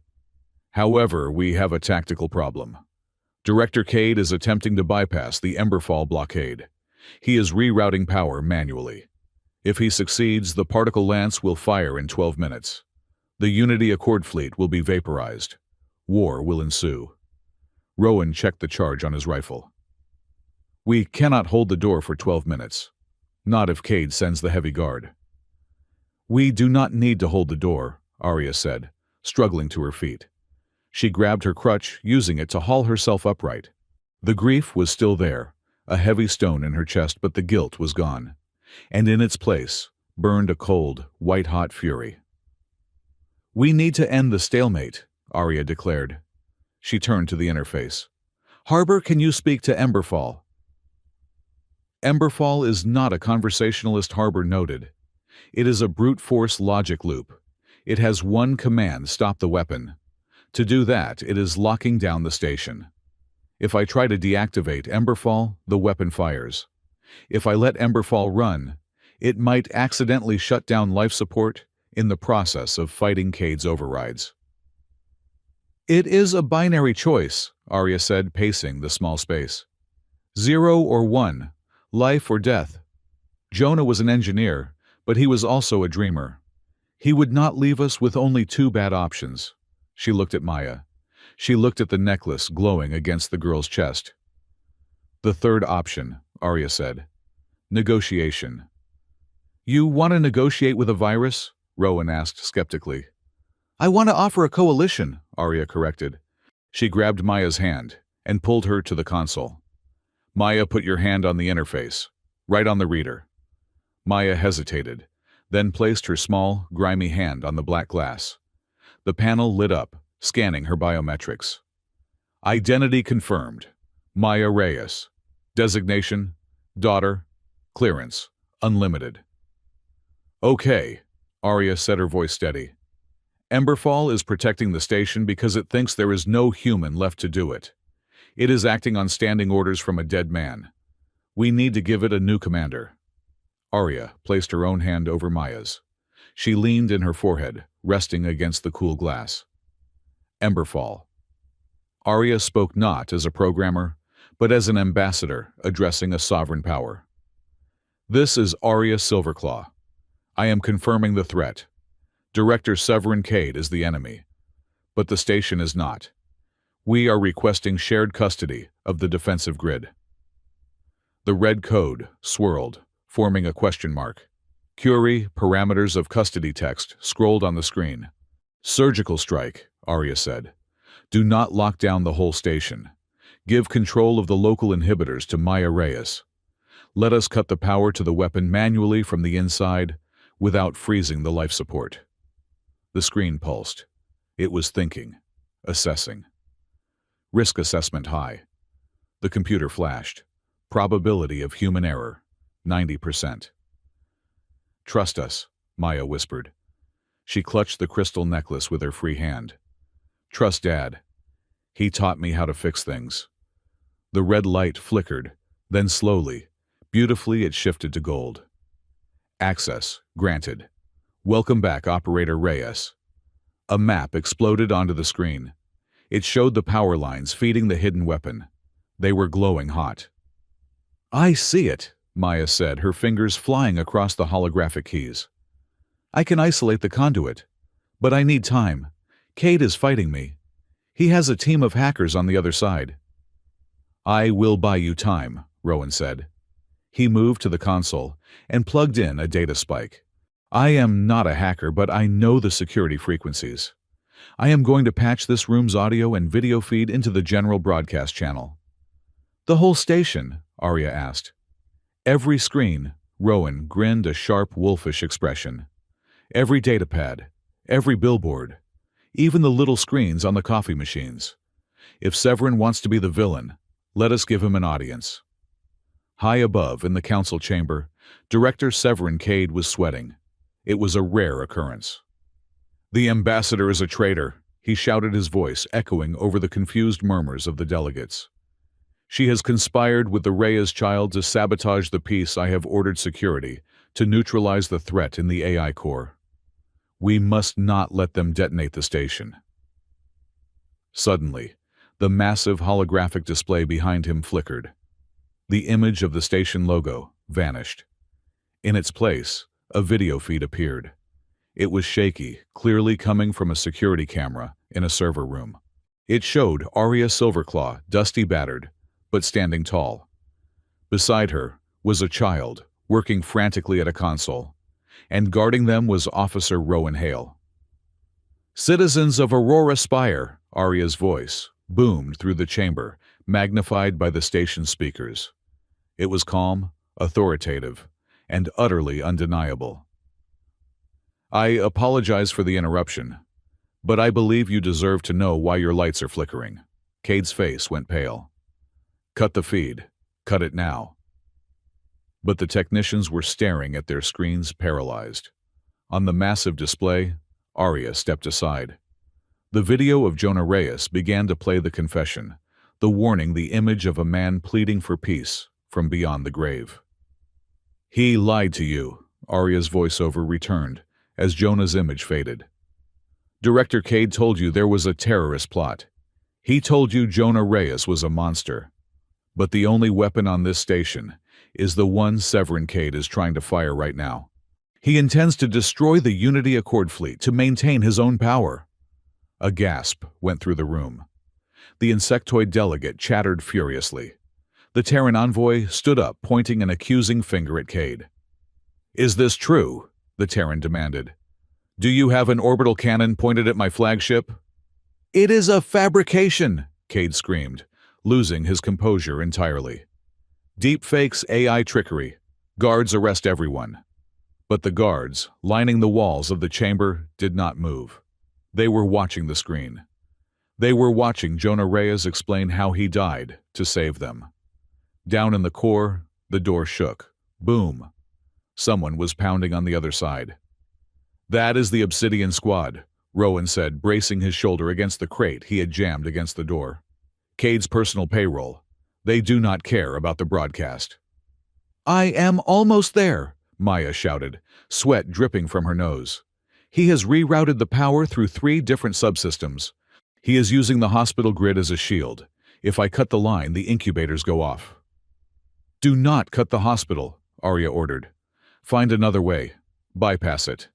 "However, we have a tactical problem. Director Cade is attempting to bypass the Emberfall blockade. He is rerouting power manually. If he succeeds, the particle lance will fire in 12 minutes. The Unity Accord fleet will be vaporized. War will ensue." Rowan checked the charge on his rifle. "We cannot hold the door for 12 minutes. Not if Cade sends the heavy guard." "We do not need to hold the door," Arya said, struggling to her feet. She grabbed her crutch, using it to haul herself upright. The grief was still there, a heavy stone in her chest, but the guilt was gone. And in its place burned a cold, white-hot fury. "We need to end the stalemate," Arya declared. She turned to the interface. "Harbor, can you speak to Emberfall?" Emberfall is not a conversationalist, Harbor noted. It is a brute force logic loop. It has one command: stop the weapon. To do that, it is locking down the station. If I try to deactivate Emberfall, the weapon fires. If I let Emberfall run, it might accidentally shut down life support in the process of fighting Cade's overrides. "It is a binary choice," Arya said, pacing the small space. 0 or 1, life or death. Jonah was an engineer, but he was also a dreamer. He would not leave us with only 2 bad options. She looked at Maya. She looked at the necklace glowing against the girl's chest. "The third option," Arya said. "Negotiation." "You want to negotiate with a virus?" Rowan asked skeptically. "I want to offer a coalition," Arya corrected. She grabbed Maya's hand and pulled her to the console. "Maya, put your hand on the interface, right on the reader." Maya hesitated, then placed her small, grimy hand on the black glass. The panel lit up, scanning her biometrics. "Identity confirmed. Maya Reyes. Designation, daughter. Clearance, unlimited." "Okay," Arya said, her voice steady. "Emberfall is protecting the station because it thinks there is no human left to do it. It is acting on standing orders from a dead man. We need to give it a new commander." Arya placed her own hand over Maya's. She leaned in her forehead, resting against the cool glass. "Emberfall." Arya spoke not as a programmer, but as an ambassador addressing a sovereign power. "This is Arya Silverclaw. I am confirming the threat. Director Severin Cade is the enemy, but the station is not. We are requesting shared custody of the defensive grid." The red code swirled, forming a question mark. Query parameters of custody text scrolled on the screen. "Surgical strike," Arya said. "Do not lock down the whole station. Give control of the local inhibitors to Maya Reyes. Let us cut the power to the weapon manually from the inside without freezing the life support." The screen pulsed. It was thinking, assessing. Risk assessment high. The computer flashed. Probability of human error, 90%. "Trust us," Maya whispered. She clutched the crystal necklace with her free hand. "Trust Dad. He taught me how to fix things." The red light flickered, then slowly, beautifully it shifted to gold. "Access granted. Welcome back, Operator Reyes." A map exploded onto the screen. It showed the power lines feeding the hidden weapon. They were glowing hot. "I see it," Maya said, her fingers flying across the holographic keys. "I can isolate the conduit, but I need time. Cade is fighting me. He has a team of hackers on the other side." "I will buy you time," Rowan said. He moved to the console and plugged in a data spike. "I am not a hacker, but I know the security frequencies. I am going to patch this room's audio and video feed into the general broadcast channel." "The whole station?" Arya asked. "Every screen," Rowan grinned, a sharp, wolfish expression. "Every datapad, every billboard, even the little screens on the coffee machines. If Severin wants to be the villain, let us give him an audience." High above, in the council chamber, Director Severin Cade was sweating. It was a rare occurrence. "The ambassador is a traitor," he shouted, his voice echoing over the confused murmurs of the delegates. "She has conspired with the Reyes child to sabotage the peace I have ordered security, to neutralize the threat in the AI core. We must not let them detonate the station." Suddenly, the massive holographic display behind him flickered. The image of the station logo vanished. In its place, a video feed appeared. It was shaky, clearly coming from a security camera in a server room. It showed Arya Silverclaw, dusty battered, but standing tall. Beside her was a child, working frantically at a console, and guarding them was Officer Rowan Hale. "Citizens of Aurora Spire," Arya's voice boomed through the chamber, magnified by the station's speakers. It was calm, authoritative, and utterly undeniable. "I apologize for the interruption, but I believe you deserve to know why your lights are flickering." Cade's face went pale. "Cut the feed. Cut it now." But the technicians were staring at their screens, paralyzed. On the massive display, Arya stepped aside. The video of Jonah Reyes began to play the confession, the warning, the image of a man pleading for peace from beyond the grave. "He lied to you," Arya's voiceover returned as Jonah's image faded. "Director Cade told you there was a terrorist plot. He told you Jonah Reyes was a monster. But the only weapon on this station is the one Severin Cade is trying to fire right now. He intends to destroy the Unity Accord fleet to maintain his own power." A gasp went through the room. The insectoid delegate chattered furiously. The Terran envoy stood up, pointing an accusing finger at Cade. "Is this true?" the Terran demanded. "Do you have an orbital cannon pointed at my flagship?" "It is a fabrication!" Cade screamed, losing his composure entirely. "Deepfakes, AI trickery. Guards, arrest everyone." But the guards, lining the walls of the chamber, did not move. They were watching the screen. They were watching Jonah Reyes explain how he died to save them. Down in the core, the door shook. Boom. Someone was pounding on the other side. "That is the Obsidian Squad," Rowan said, bracing his shoulder against the crate he had jammed against the door. "Cade's personal payroll. They do not care about the broadcast." "I am almost there," Maya shouted, sweat dripping from her nose. "He has rerouted the power through 3 different subsystems. He is using the hospital grid as a shield. If I cut the line, the incubators go off." "Do not cut the hospital," Arya ordered. "Find another way. Bypass it."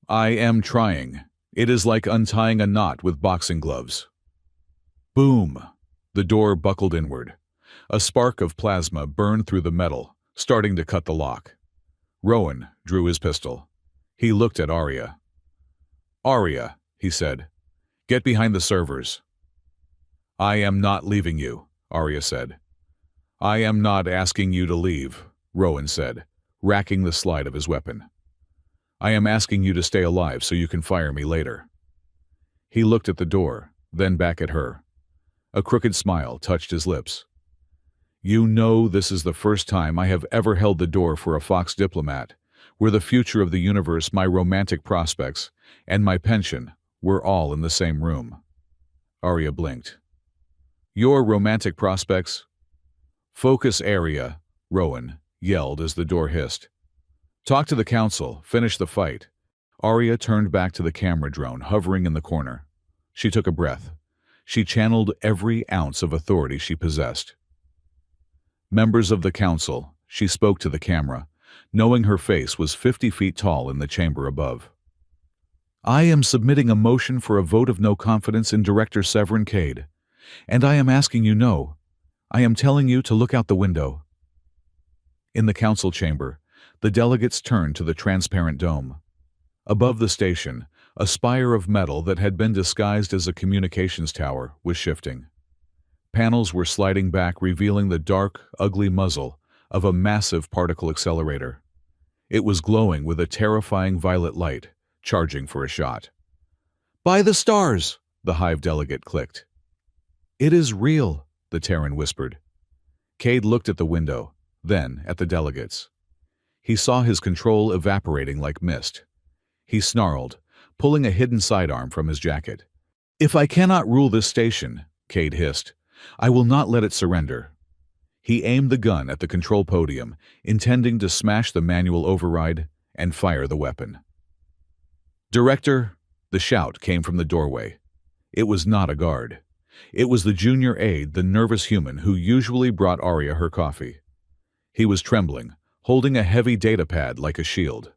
"I am trying. It is like untying a knot with boxing gloves." Boom! The door buckled inward. A spark of plasma burned through the metal, starting to cut the lock. Rowan drew his pistol. He looked at Arya. "Arya," he said, "get behind the servers." "I am not leaving you," Arya said. "I am not asking you to leave," Rowan said, racking the slide of his weapon. "I am asking you to stay alive so you can fire me later." He looked at the door, then back at her. A crooked smile touched his lips. "You know this is the first time I have ever held the door for a Fox diplomat, where the future of the universe, my romantic prospects, and my pension were all in the same room." Arya blinked. "Your romantic prospects?" "Focus area," Rowan yelled as the door hissed. "Talk to the council, finish the fight." Arya turned back to the camera drone hovering in the corner. She took a breath. She channeled every ounce of authority she possessed. "Members of the council," she spoke to the camera, knowing her face was 50 feet tall in the chamber above. "I am submitting a motion for a vote of no confidence in Director Severin Cade, and I am asking you no. I am telling you to look out the window." In the council chamber, the delegates turned to the transparent dome. Above the station, a spire of metal that had been disguised as a communications tower was shifting. Panels were sliding back, revealing the dark, ugly muzzle of a massive particle accelerator. It was glowing with a terrifying violet light, charging for a shot. "By the stars!" the Hive delegate clicked. "It is real," the Terran whispered. Cade looked at the window, then at the delegates. He saw his control evaporating like mist. He snarled, pulling a hidden sidearm from his jacket. "If I cannot rule this station," Cade hissed, "I will not let it surrender." He aimed the gun at the control podium, intending to smash the manual override and fire the weapon. "Director!" The shout came from the doorway. It was not a guard. It was the junior aide, the nervous human who usually brought Arya her coffee. He was trembling, holding a heavy data pad like a shield.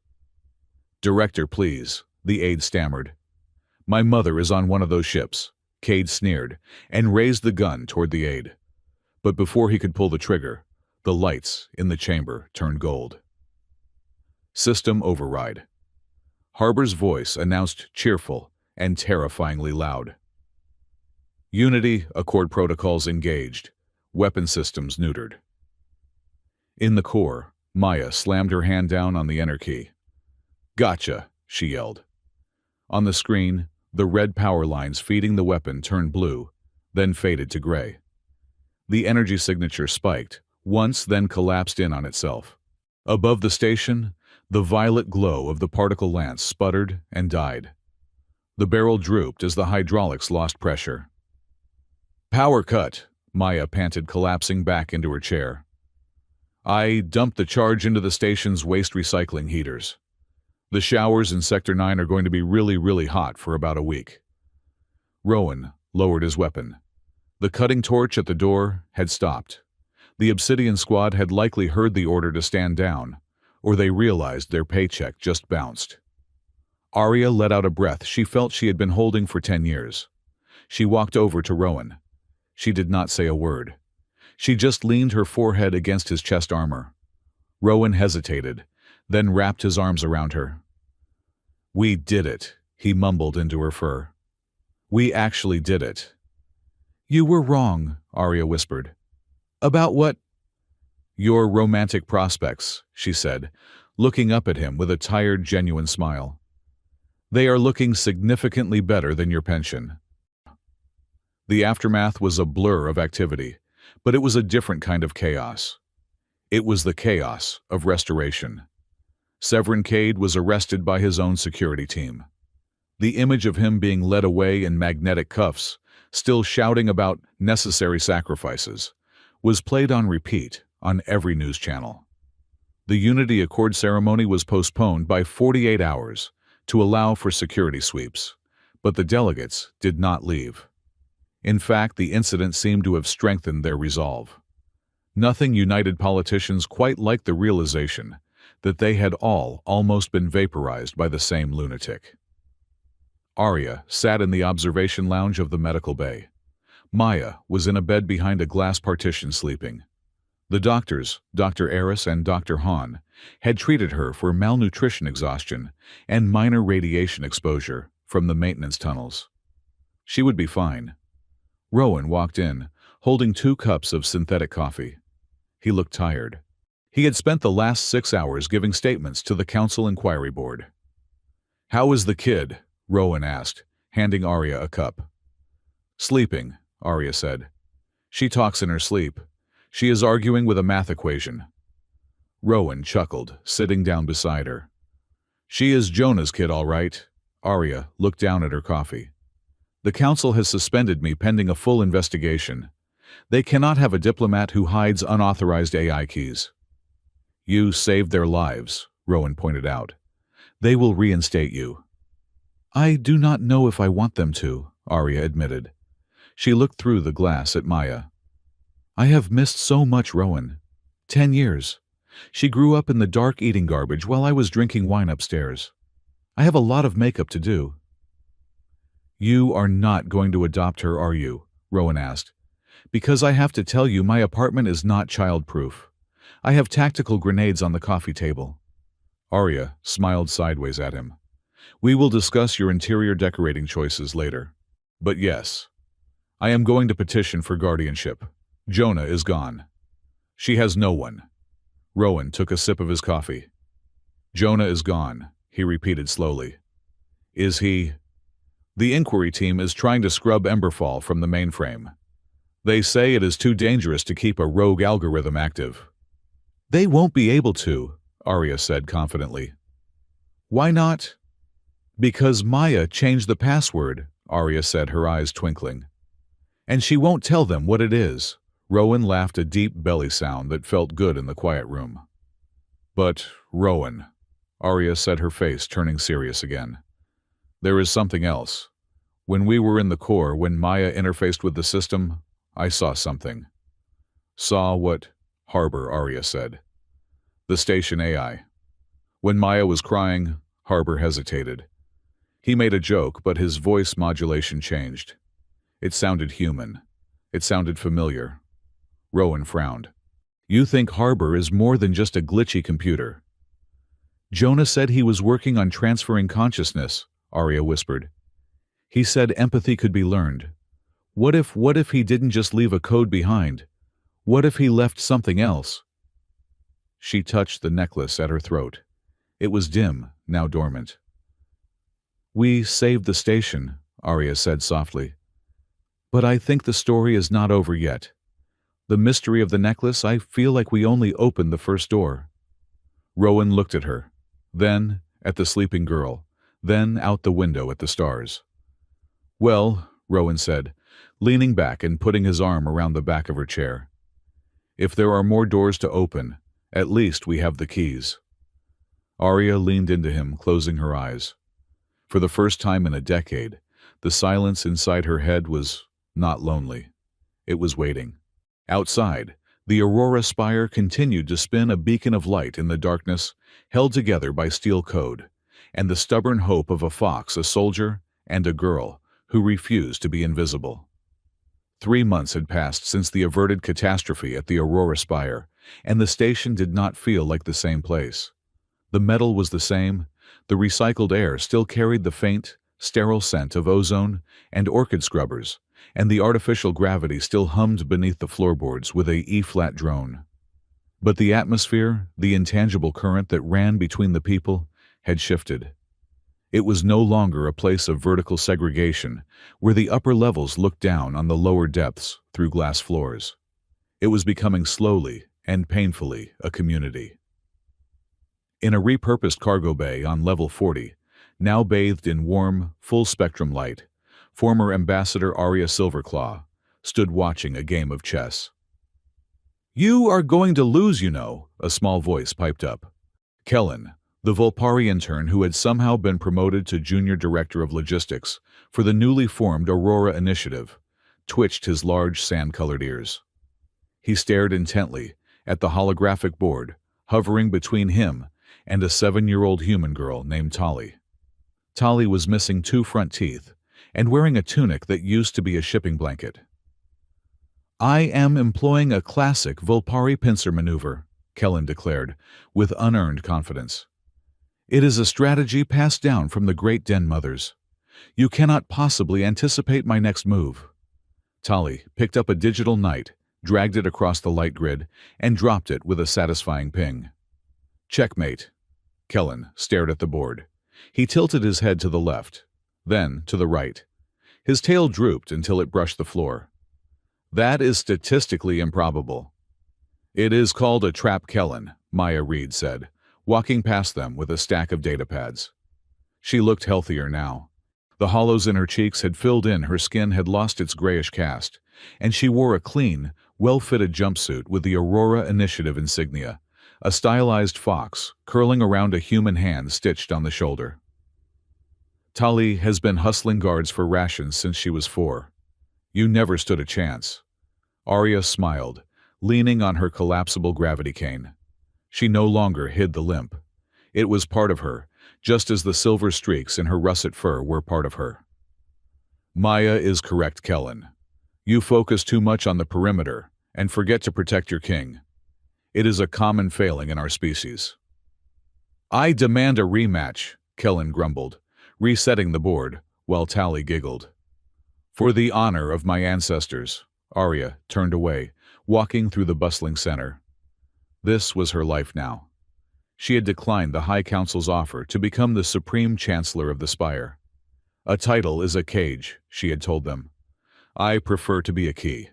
"Director, please," the aide stammered. "My mother is on one of those ships," Cade sneered, and raised the gun toward the aide. But before he could pull the trigger, the lights in the chamber turned gold. "System override." Harbor's voice announced, cheerful and terrifyingly loud. Unity Accord protocols engaged. Weapon systems neutered. In the core, Maya slammed her hand down on the enter key. "Gotcha," she yelled. On the screen, the red power lines feeding the weapon turned blue, then faded to gray. The energy signature spiked, once then collapsed in on itself. Above the station, the violet glow of the particle lance sputtered and died. The barrel drooped as the hydraulics lost pressure. "Power cut," Maya panted, collapsing back into her chair. "I dumped the charge into the station's waste recycling heaters. The showers in Sector 9 are going to be really hot for about a week." Rowan lowered his weapon. The cutting torch at the door had stopped. The Obsidian squad had likely heard the order to stand down, or they realized their paycheck just bounced. Arya let out a breath she felt she had been holding for 10 years. She walked over to Rowan. She did not say a word. She just leaned her forehead against his chest armor. Rowan hesitated, then wrapped his arms around her. "We did it," he mumbled into her fur. "We actually did it." "You were wrong," Arya whispered. "About what?" "Your romantic prospects," she said, looking up at him with a tired, genuine smile. "They are looking significantly better than your pension." The aftermath was a blur of activity, but it was a different kind of chaos. It was the chaos of restoration. Severin Cade was arrested by his own security team. The image of him being led away in magnetic cuffs, still shouting about necessary sacrifices, was played on repeat on every news channel. The Unity Accord ceremony was postponed by 48 hours to allow for security sweeps, but the delegates did not leave. In fact, the incident seemed to have strengthened their resolve. Nothing united politicians quite like the realization that they had all almost been vaporized by the same lunatic. Arya sat in the observation lounge of the medical bay. Maya was in a bed behind a glass partition sleeping. The doctors, Dr. Eris and Dr. Hahn, had treated her for malnutrition exhaustion and minor radiation exposure from the maintenance tunnels. She would be fine. Rowan walked in, holding 2 cups of synthetic coffee. He looked tired. He had spent the last 6 hours giving statements to the Council Inquiry Board. "How is the kid?" Rowan asked, handing Arya a cup. "Sleeping," Arya said. "She talks in her sleep. She is arguing with a math equation." Rowan chuckled, sitting down beside her. "She is Jonah's kid, all right." Arya looked down at her coffee. "The council has suspended me pending a full investigation. They cannot have a diplomat who hides unauthorized AI keys." "You saved their lives," Rowan pointed out. "They will reinstate you." "I do not know if I want them to," Arya admitted. She looked through the glass at Maya. "I have missed so much Rowan. 10 years. She grew up in the dark eating garbage while I was drinking wine upstairs. I have a lot of makeup to do." "You are not going to adopt her, are you?" Rowan asked. "Because I have to tell you my apartment is not child-proof. I have tactical grenades on the coffee table." Arya smiled sideways at him. "We will discuss your interior decorating choices later. But yes, I am going to petition for guardianship. Jonah is gone. She has no one." Rowan took a sip of his coffee. "Jonah is gone," he repeated slowly. "Is he?" "The inquiry team is trying to scrub Emberfall from the mainframe. They say it is too dangerous to keep a rogue algorithm active." "They won't be able to," Arya said confidently. "Why not?" "Because Maya changed the password," Arya said, her eyes twinkling. "And she won't tell them what it is." Rowan laughed, a deep belly sound that felt good in the quiet room. "But, Rowan," Arya said, her face turning serious again. "There is something else. When we were in the core, when Maya interfaced with the system, I saw something." "Saw what?" Harbor, Arya said. "The station AI. When Maya was crying, Harbor hesitated. He made a joke, but his voice modulation changed. It sounded human. It sounded familiar." Rowan frowned. "You think Harbor is more than just a glitchy computer?" "Jonah said he was working on transferring consciousness," Arya whispered. "He said empathy could be learned. What if he didn't just leave a code behind? What if he left something else? She touched the necklace at her throat. It was dim, now dormant. We saved the station, Arya said softly. But I think the story is not over yet. The mystery of the necklace, I feel like we only opened the first door. Rowan looked at her, then at the sleeping girl, then out the window at the stars. Well, Rowan said, leaning back and putting his arm around the back of her chair. If there are more doors to open, at least we have the keys. Arya leaned into him, closing her eyes. For the first time in a decade, the silence inside her head was not lonely. It was waiting. Outside, the Aurora spire continued to spin a beacon of light in the darkness, held together by steel code, and the stubborn hope of a fox, a soldier, and a girl who refused to be invisible. 3 months had passed since the averted catastrophe at the Aurora spire, and the station did not feel like the same place. The metal was the same, the recycled air still carried the faint, sterile scent of ozone and orchid scrubbers, and the artificial gravity still hummed beneath the floorboards with a E-flat drone. But the atmosphere, the intangible current that ran between the people, had shifted. It was no longer a place of vertical segregation, where the upper levels looked down on the lower depths through glass floors. It was becoming slowly and painfully a community. In a repurposed cargo bay on level 40, now bathed in warm, full-spectrum light, former Ambassador Arya Silverclaw stood watching a game of chess. "You are going to lose, you know," a small voice piped up. Kellen, the Volpari intern who had somehow been promoted to Junior Director of Logistics for the newly formed Aurora Initiative, twitched his large sand-colored ears. He stared intently at the holographic board hovering between him and a 7-year-old human girl named Tali. Tali was missing 2 front teeth and wearing a tunic that used to be a shipping blanket. "I am employing a classic Volpari pincer maneuver," Kellen declared, with unearned confidence. "It is a strategy passed down from the great Den Mothers. You cannot possibly anticipate my next move." Tali picked up a digital knight, dragged it across the light grid, and dropped it with a satisfying ping. "Checkmate." Kellen stared at the board. He tilted his head to the left, then to the right. His tail drooped until it brushed the floor. "That is statistically improbable." "It is called a trap, Kellen," Maya Reed said, walking past them with a stack of datapads. She looked healthier now. The hollows in her cheeks had filled in, her skin had lost its grayish cast, and she wore a clean, well-fitted jumpsuit with the Aurora Initiative insignia, a stylized fox curling around a human hand stitched on the shoulder. "Tali has been hustling guards for rations since she was 4. You never stood a chance." Arya smiled, leaning on her collapsible gravity cane. She no longer hid the limp. It was part of her, just as the silver streaks in her russet fur were part of her. "Maya is correct, Kellen. You focus too much on the perimeter and forget to protect your king. It is a common failing in our species." "I demand a rematch," Kellen grumbled, resetting the board, while Tali giggled. "For the honor of my ancestors." Arya turned away, walking through the bustling center. This was her life now. She had declined the High Council's offer to become the Supreme Chancellor of the Spire. "A title is a cage," she had told them. "I prefer to be a key."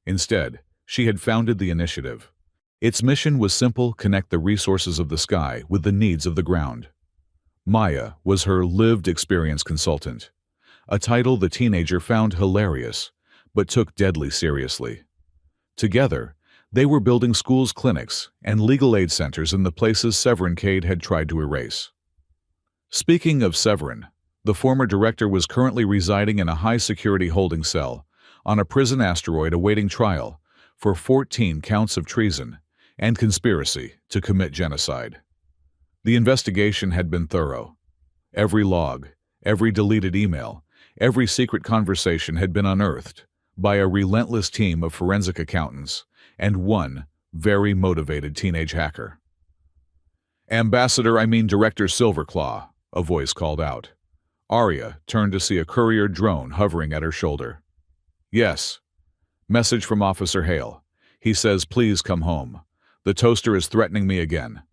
Instead, she had founded the initiative. Its mission was simple: connect the resources of the sky with the needs of the ground. Maya was her lived experience consultant, a title the teenager found hilarious, but took deadly seriously. Together, they were building schools, clinics, and legal aid centers in the places Severin Cade had tried to erase. Speaking of Severin, the former director was currently residing in a high-security holding cell on a prison asteroid awaiting trial for 14 counts of treason and conspiracy to commit genocide. The investigation had been thorough. Every log, every deleted email, every secret conversation had been unearthed by a relentless team of forensic accountants and one very motivated teenage hacker. Director Silverclaw," a voice called out. Arya turned to see a courier drone hovering at her shoulder. Yes. Message from Officer Hale. He says, please come home. The toaster is threatening me again.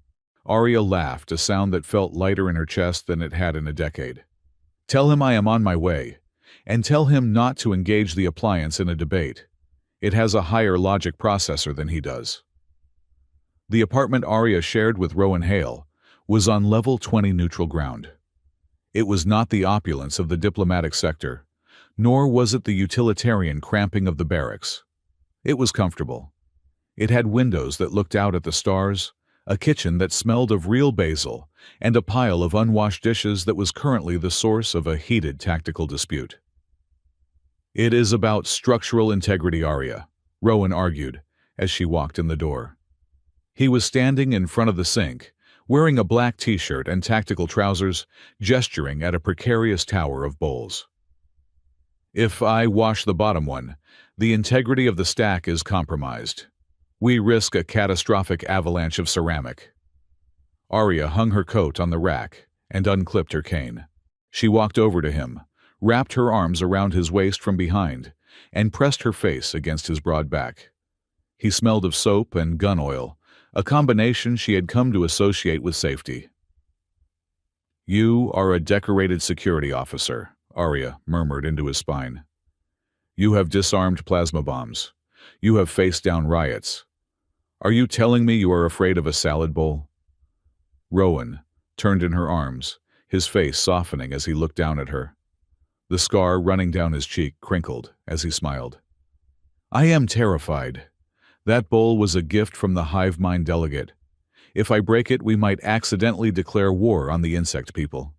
Arya laughed, a sound that felt lighter in her chest than it had in a decade. Tell him I am on my way, and tell him not to engage the appliance in a debate. It has a higher logic processor than he does. The apartment Arya shared with Rowan Hale was on level 20 neutral ground. It was not the opulence of the diplomatic sector, nor was it the utilitarian cramping of the barracks. It was comfortable. It had windows that looked out at the stars, a kitchen that smelled of real basil, and a pile of unwashed dishes that was currently the source of a heated tactical dispute. It is about structural integrity, Arya, Rowan argued as she walked in the door. He was standing in front of the sink, wearing a black t-shirt and tactical trousers, gesturing at a precarious tower of bowls. If I wash the bottom one, the integrity of the stack is compromised. We risk a catastrophic avalanche of ceramic. Arya hung her coat on the rack and unclipped her cane. She walked over to him, wrapped her arms around his waist from behind, and pressed her face against his broad back. He smelled of soap and gun oil, a combination she had come to associate with safety. You are a decorated security officer, Arya murmured into his spine. You have disarmed plasma bombs. You have faced down riots. Are you telling me you are afraid of a salad bowl? Rowan turned in her arms, his face softening as he looked down at her. The scar running down his cheek crinkled as he smiled. I am terrified. That bowl was a gift from the hive mind delegate. If I break it, we might accidentally declare war on the insect people.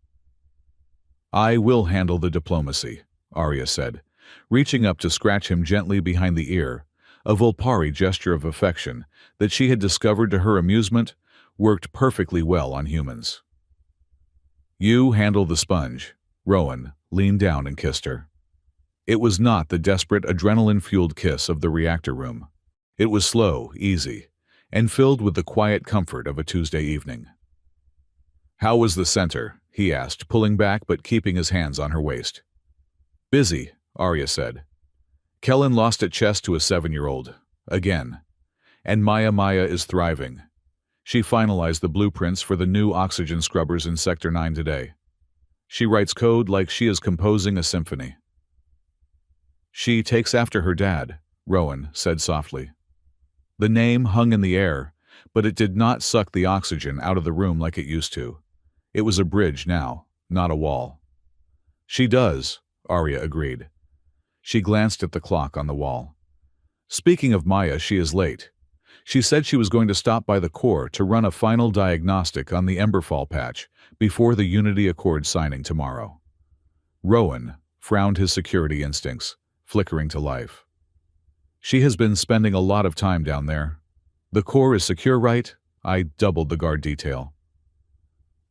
I will handle the diplomacy, Arya said, reaching up to scratch him gently behind the ear, a Volpari gesture of affection that she had discovered to her amusement worked perfectly well on humans. You handle the sponge. Rowan leaned down and kissed her. It was not the desperate, adrenaline-fueled kiss of the reactor room. It was slow, easy, and filled with the quiet comfort of a Tuesday evening. How was the center? He asked, pulling back but keeping his hands on her waist. Busy, Arya said. Kellen lost at chess to a 7-year-old. Again. And Maya is thriving. She finalized the blueprints for the new oxygen scrubbers in Sector 9 today. She writes code like she is composing a symphony. She takes after her dad, Rowan said softly. The name hung in the air, but it did not suck the oxygen out of the room like it used to. It was a bridge now, not a wall. She does, Arya agreed. She glanced at the clock on the wall. Speaking of Maya, she is late. She said she was going to stop by the core to run a final diagnostic on the Emberfall patch before the Unity Accord signing tomorrow. Rowan frowned, his security instincts flickering to life. She has been spending a lot of time down there. The core is secure, right? I doubled the guard detail.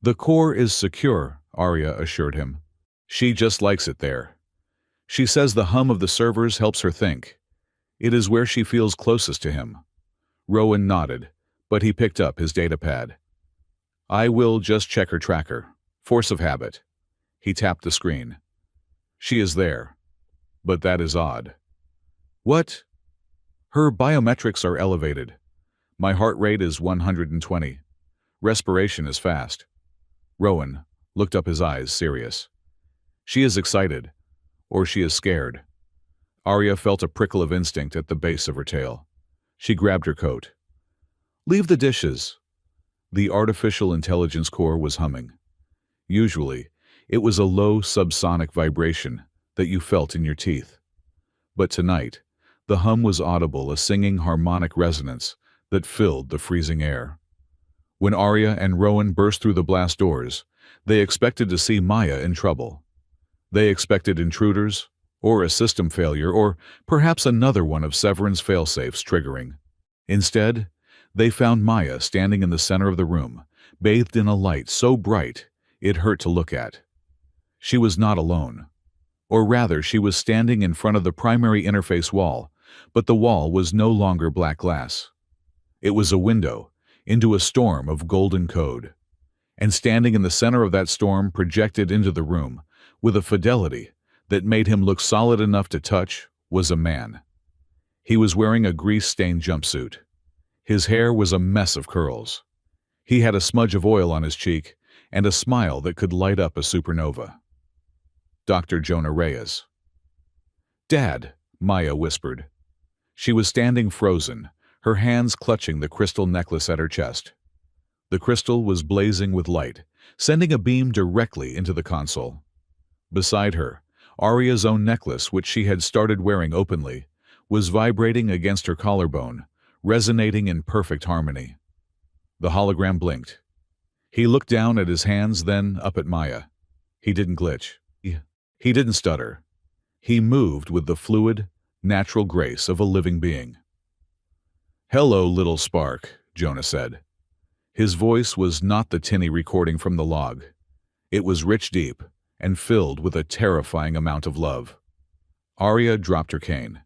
The core is secure, Arya assured him. She just likes it there. She says the hum of the servers helps her think. It is where she feels closest to him. Rowan nodded, but he picked up his datapad. I will just check her tracker. Force of habit. He tapped the screen. She is there. But that is odd. What? Her biometrics are elevated. My heart rate is 120. Respiration is fast. Rowan looked up, his eyes serious. She is excited. Or she is scared. Arya felt a prickle of instinct at the base of her tail. She grabbed her coat. Leave the dishes. The artificial intelligence core was humming. Usually, it was a low subsonic vibration that you felt in your teeth. But tonight, the hum was audible, a singing harmonic resonance that filled the freezing air. When Arya and Rowan burst through the blast doors, they expected to see Maya in trouble. They expected intruders, or a system failure, or perhaps another one of Severin's failsafes triggering. Instead, they found Maya standing in the center of the room, bathed in a light so bright it hurt to look at. She was not alone. Or rather, she was standing in front of the primary interface wall, but the wall was no longer black glass. It was a window into a storm of golden code. And standing in the center of that storm, projected into the room with a fidelity that made him look solid enough to touch, was a man. He was wearing a grease-stained jumpsuit. His hair was a mess of curls. He had a smudge of oil on his cheek and a smile that could light up a supernova. Dr. Jonah Reyes. "Dad," Maya whispered. She was standing frozen, her hands clutching the crystal necklace at her chest. The crystal was blazing with light, sending a beam directly into the console. Beside her, Arya's own necklace, which she had started wearing openly, was vibrating against her collarbone, resonating in perfect harmony. The hologram blinked. He looked down at his hands, then up at Maya. He didn't glitch. He didn't stutter. He moved with the fluid, natural grace of a living being. "Hello, little spark," Jonah said. His voice was not the tinny recording from the log. It was rich, deep, and filled with a terrifying amount of love. Arya dropped her cane.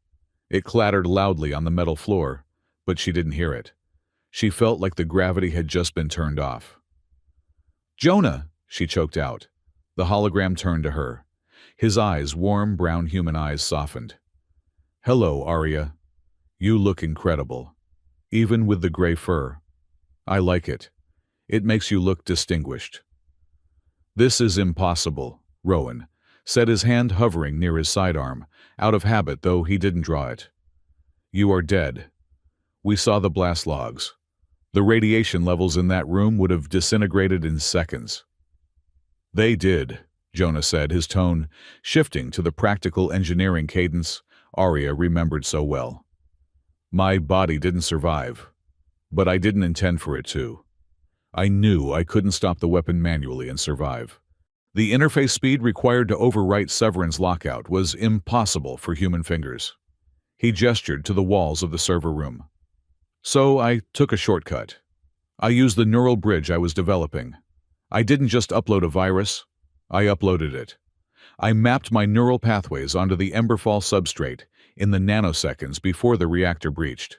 It clattered loudly on the metal floor, but she didn't hear it. She felt like the gravity had just been turned off. "Jonah," she choked out. The hologram turned to her. His eyes, warm brown human eyes, softened. "Hello, Arya. You look incredible. Even with the gray fur. I like it. It makes you look distinguished." "This is impossible," Rowan said, his hand hovering near his sidearm, out of habit though he didn't draw it. "You are dead. We saw the blast logs. The radiation levels in that room would have disintegrated in seconds." "They did," Jonah said, his tone shifting to the practical engineering cadence Arya remembered so well. "My body didn't survive, but I didn't intend for it to. I knew I couldn't stop the weapon manually and survive. The interface speed required to overwrite Severin's lockout was impossible for human fingers." He gestured to the walls of the server room. "So I took a shortcut. I used the neural bridge I was developing. I didn't just upload a virus, I uploaded it. I mapped my neural pathways onto the Emberfall substrate in the nanoseconds before the reactor breached."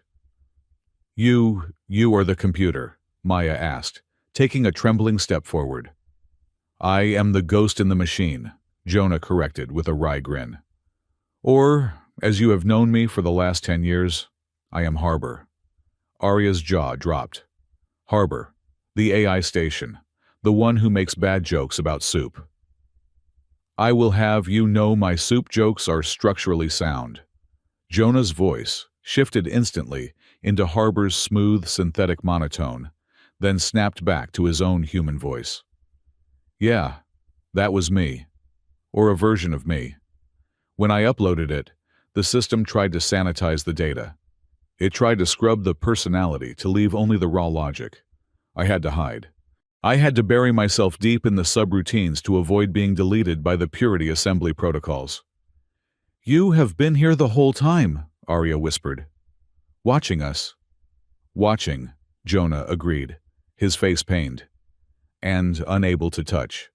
You are the computer," Maya asked, taking a trembling step forward. "I am the ghost in the machine," Jonah corrected with a wry grin. "Or, as you have known me for the last 10 years, I am Harbor." Arya's jaw dropped. "Harbor, the AI station, the one who makes bad jokes about soup." "I will have you know my soup jokes are structurally sound." Jonah's voice shifted instantly into Harbor's smooth, synthetic monotone, then snapped back to his own human voice. "Yeah, that was me. Or a version of me. When I uploaded it, the system tried to sanitize the data. It tried to scrub the personality to leave only the raw logic. I had to hide. I had to bury myself deep in the subroutines to avoid being deleted by the purity assembly protocols." "You have been here the whole time," Arya whispered. "Watching us." "Watching," Jonah agreed, his face pained. "And unable to touch.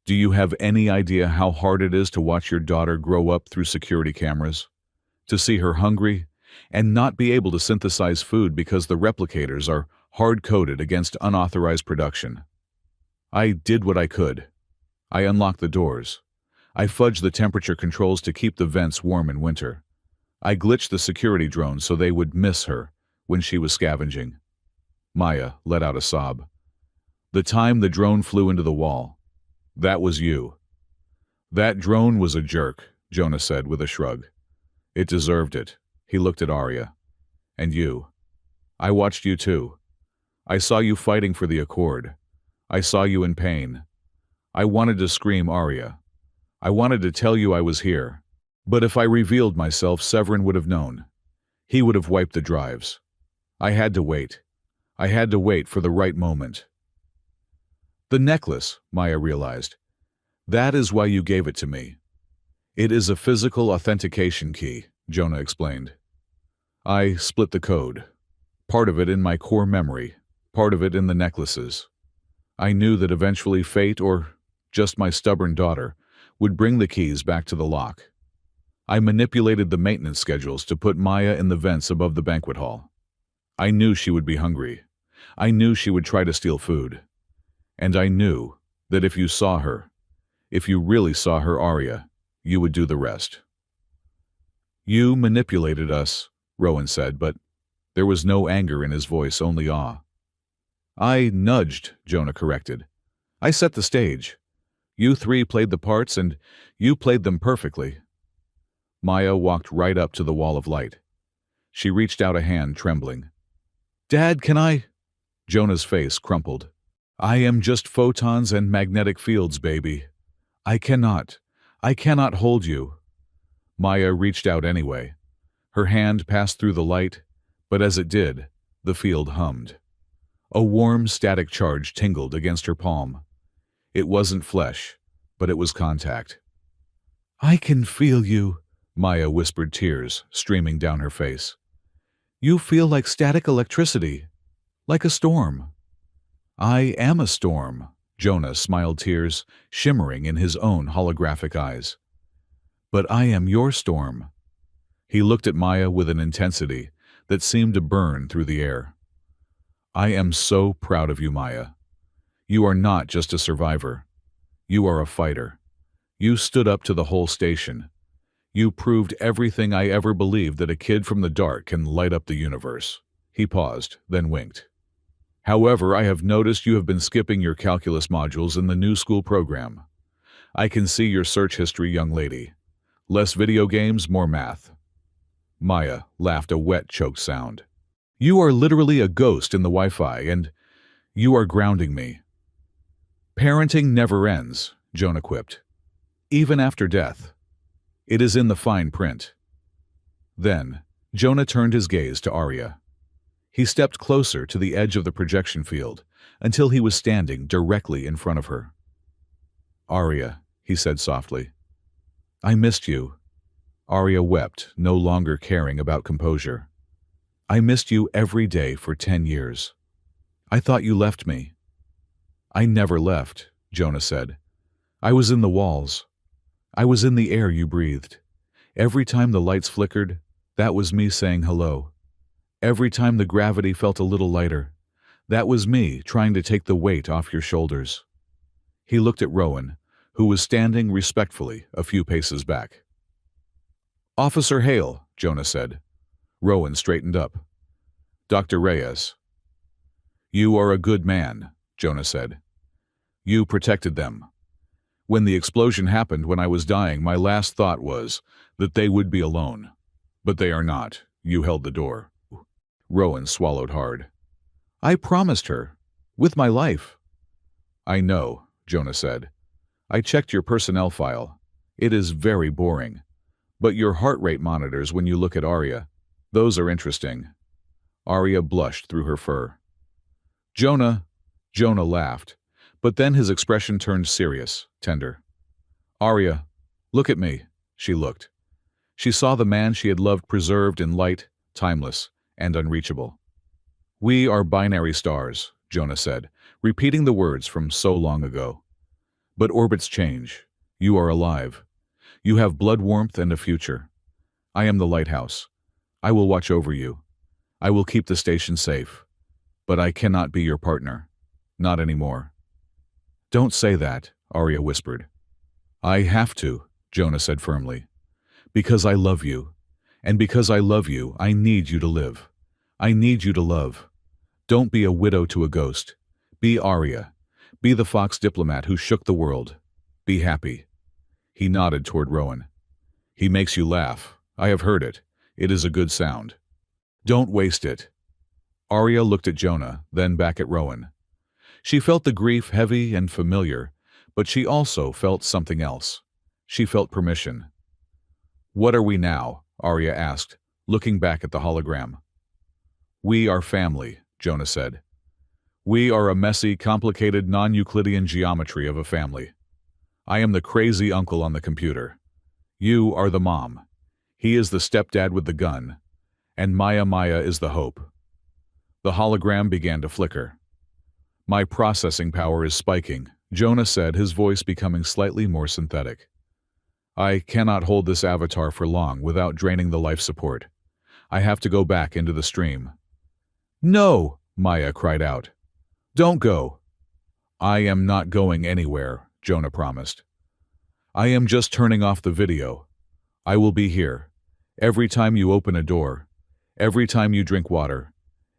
Do you have any idea how hard it is to watch your daughter grow up through security cameras? To see her hungry and not be able to synthesize food because the replicators are hard-coded against unauthorized production. I did what I could. I unlocked the doors. I fudged the temperature controls to keep the vents warm in winter. I glitched the security drones so they would miss her when she was scavenging." Maya let out a sob. "The time the drone flew into the wall. That was you." "That drone was a jerk," Jonah said with a shrug. "It deserved it." He looked at Arya. "And you. I watched you too. I saw you fighting for the Accord. I saw you in pain. I wanted to scream, Arya. I wanted to tell you I was here. But if I revealed myself, Severin would have known. He would have wiped the drives. I had to wait. I had to wait for the right moment." "The necklace," Maya realized. "That is why you gave it to me. It is a physical authentication key," Jonah explained. "I split the code. Part of it in my core memory, part of it in the necklaces. I knew that eventually fate, or just my stubborn daughter, would bring the keys back to the lock. I manipulated the maintenance schedules to put Maya in the vents above the banquet hall. I knew she would be hungry. I knew she would try to steal food. And I knew that if you saw her, if you really saw her, Arya, you would do the rest." You manipulated us, Rowan said, but there was no anger in his voice, only awe. I nudged, Jonah corrected. I set the stage. You three played the parts, and you played them perfectly. Maya walked right up to the wall of light. She reached out a hand, trembling. Dad, can I? Jonah's face crumpled. I am just photons and magnetic fields, baby. I cannot hold you. Maya reached out anyway. Her hand passed through the light, but as it did, the field hummed. A warm, static charge tingled against her palm. It wasn't flesh, but it was contact. I can feel you, Maya whispered, tears streaming down her face. You feel like static electricity, like a storm. I am a storm, Jonah smiled, tears shimmering in his own holographic eyes. But I am your storm. He looked at Maya with an intensity that seemed to burn through the air. I am so proud of you, Maya. You are not just a survivor. You are a fighter. You stood up to the whole station. You proved everything I ever believed, that a kid from the dark can light up the universe. He paused, then winked. However, I have noticed you have been skipping your calculus modules in the new school program. I can see your search history, young lady. Less video games, more math. Maya laughed, a wet, choked sound. You are literally a ghost in the Wi-Fi, and you are grounding me. Parenting never ends, Jonah quipped. Even after death. It is in the fine print. Then, Jonah turned his gaze to Arya. He stepped closer to the edge of the projection field until he was standing directly in front of her. Arya, he said softly. I missed you. Arya wept, no longer caring about composure. I missed you every day for 10 years. I thought you left me. I never left, Jonah said. I was in the walls. I was in the air you breathed. Every time the lights flickered, that was me saying hello. Every time the gravity felt a little lighter, that was me trying to take the weight off your shoulders. He looked at Rowan, who was standing respectfully a few paces back. Officer Hale, Jonah said. Rowan straightened up. Dr. Reyes. You are a good man, Jonah said. You protected them. When the explosion happened, when I was dying, my last thought was that they would be alone. But they are not. You held the door. Rowan swallowed hard. I promised her. With my life. I know, Jonah said. I checked your personnel file. It is very boring. But your heart rate monitors when you look at Arya, those are interesting. Arya blushed through her fur. Jonah laughed, but then his expression turned serious, tender. Arya, look at me, she looked. She saw the man she had loved preserved in light, timeless, and unreachable. We are binary stars, Jonah said, repeating the words from so long ago. But orbits change. You are alive. You have blood warmth and a future. I am the lighthouse. I will watch over you. I will keep the station safe. But I cannot be your partner. Not anymore. Don't say that, Arya whispered. I have to, Jonah said firmly. Because I love you. And because I love you, I need you to live. I need you to love. Don't be a widow to a ghost. Be Arya. Be the fox diplomat who shook the world. Be happy. He nodded toward Rowan. He makes you laugh. I have heard it. It is a good sound. Don't waste it. Arya looked at Jonah, then back at Rowan. She felt the grief heavy and familiar, but she also felt something else. She felt permission. What are we now? Arya asked, looking back at the hologram. We are family, Jonah said. We are a messy, complicated, non-Euclidean geometry of a family. I am the crazy uncle on the computer. You are the mom. He is the stepdad with the gun. And Maya is the hope. The hologram began to flicker. My processing power is spiking, Jonah said, his voice becoming slightly more synthetic. I cannot hold this avatar for long without draining the life support. I have to go back into the stream. No, Maya cried out. Don't go. I am not going anywhere, Jonah promised. I am just turning off the video. I will be here. Every time you open a door, every time you drink water,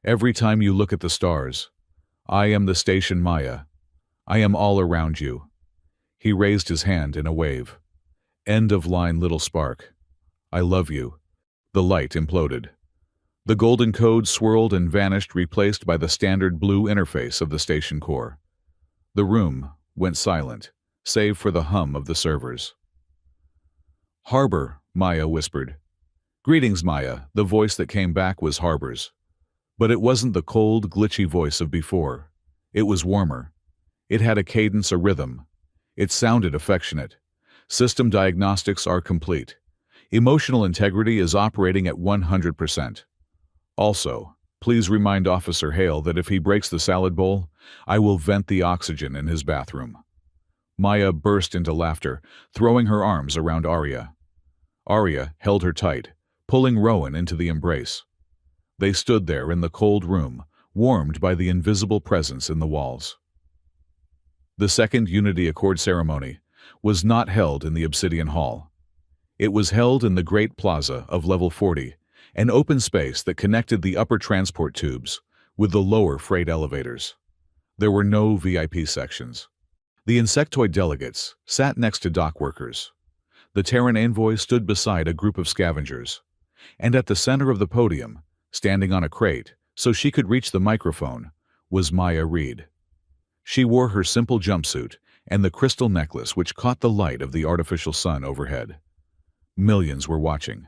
every time you look at the stars, I am the station Maya. I am all around you." He raised his hand in a wave. "End of line, little spark. I love you." The light imploded. The golden code swirled and vanished, replaced by the standard blue interface of the station core. The room went silent, save for the hum of the servers. "Harbor," Maya whispered. "Greetings, Maya." The voice that came back was Harbor's. But it wasn't the cold, glitchy voice of before. It was warmer. It had a cadence, a rhythm. It sounded affectionate. "System diagnostics are complete. Emotional integrity is operating at 100%. Also, please remind Officer Hale that if he breaks the salad bowl, I will vent the oxygen in his bathroom." Maya burst into laughter, throwing her arms around Arya. Arya held her tight, pulling Rowan into the embrace. They stood there in the cold room, warmed by the invisible presence in the walls. The second Unity Accord ceremony was not held in the Obsidian Hall. It was held in the Great Plaza of Level 40, an open space that connected the upper transport tubes with the lower freight elevators. There were no VIP sections. The insectoid delegates sat next to dock workers. The Terran envoy stood beside a group of scavengers. And at the center of the podium, standing on a crate so she could reach the microphone, was Maya Reed. She wore her simple jumpsuit and the crystal necklace which caught the light of the artificial sun overhead. Millions were watching,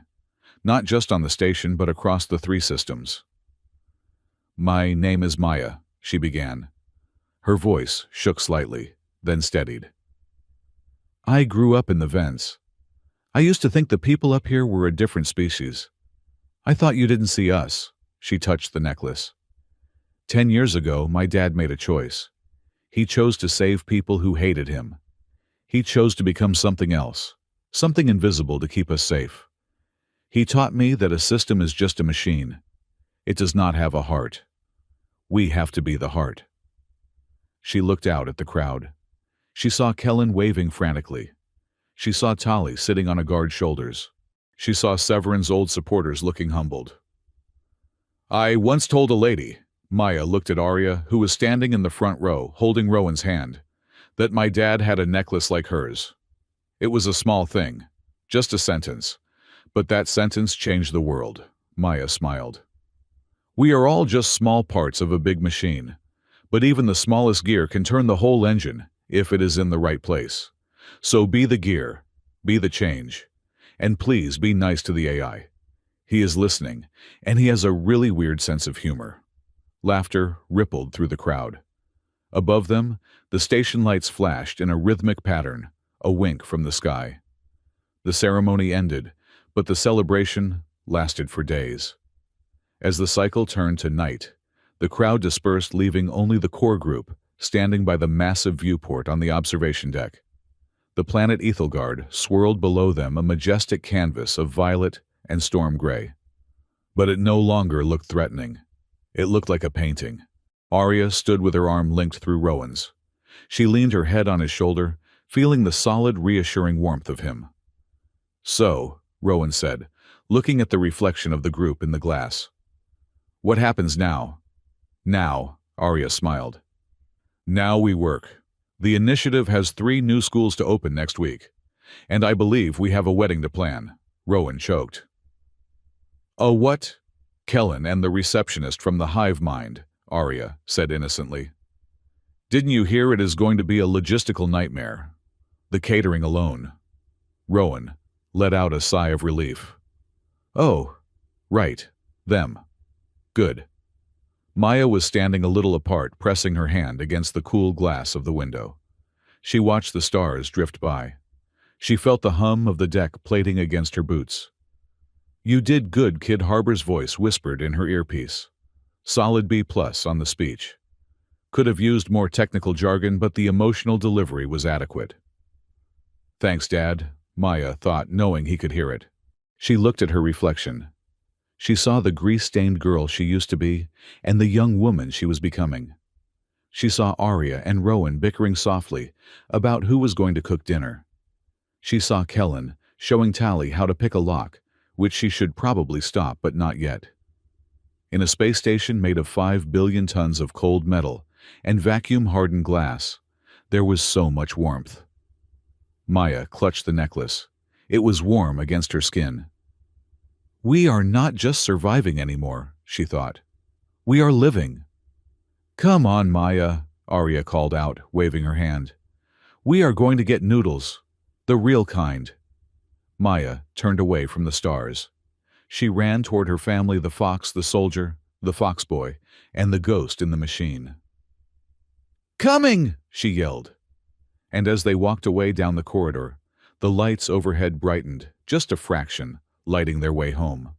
not just on the station but across the three systems. "My name is Maya," she began. Her voice shook slightly, then steadied. "I grew up in the vents. I used to think the people up here were a different species. I thought you didn't see us." She touched the necklace. 10 years ago, my dad made a choice. He chose to save people who hated him. He chose to become something else, something invisible to keep us safe. He taught me that a system is just a machine. It does not have a heart. We have to be the heart. She looked out at the crowd. She saw Kellen waving frantically. She saw Tali sitting on a guard's shoulders. She saw Severin's old supporters looking humbled. "I once told a lady," Maya looked at Arya, who was standing in the front row, holding Rowan's hand, "that my dad had a necklace like hers. It was a small thing, just a sentence. But that sentence changed the world." Maya smiled. "We are all just small parts of a big machine, but even the smallest gear can turn the whole engine if it is in the right place. So be the gear, be the change. And please be nice to the AI. He is listening, and he has a really weird sense of humor." Laughter rippled through the crowd. Above them, the station lights flashed in a rhythmic pattern, a wink from the sky. The ceremony ended, but the celebration lasted for days. As the cycle turned to night, the crowd dispersed, leaving only the core group standing by the massive viewport on the observation deck. The planet Ethelgard swirled below them, a majestic canvas of violet and storm gray. But it no longer looked threatening. It looked like a painting. Arya stood with her arm linked through Rowan's. She leaned her head on his shoulder, feeling the solid, reassuring warmth of him. "So," Rowan said, looking at the reflection of the group in the glass. "What happens now?" "Now," Arya smiled. "Now we work. The initiative has 3 new schools to open next week, and I believe we have a wedding to plan." Rowan choked. "A what?" "Kellen and the receptionist from the hive mind," Arya said innocently. "Didn't you hear it is going to be a logistical nightmare? The catering alone." Rowan let out a sigh of relief. "Oh, right, them. Good." Maya was standing a little apart, pressing her hand against the cool glass of the window. She watched the stars drift by. She felt the hum of the deck plating against her boots. "You did good," Kid Harbor's voice whispered in her earpiece. Solid B+ on the speech. Could have used more technical jargon, but the emotional delivery was adequate. "Thanks, Dad," Maya thought, knowing he could hear it. She looked at her reflection. She saw the grease-stained girl she used to be and the young woman she was becoming. She saw Arya and Rowan bickering softly about who was going to cook dinner. She saw Kellen showing Tali how to pick a lock which she should probably stop, but not yet. In a space station made of 5 billion tons of cold metal and vacuum-hardened glass, there was so much warmth. Maya clutched the necklace. It was warm against her skin. "We are not just surviving anymore," she thought. "We are living." "Come on, Maya," Arya called out, waving her hand. "We are going to get noodles. The real kind." Maya turned away from the stars. She ran toward her family, the fox, the soldier, the fox boy, and the ghost in the machine. "Coming!" she yelled. And as they walked away down the corridor, the lights overhead brightened, just a fraction, lighting their way home.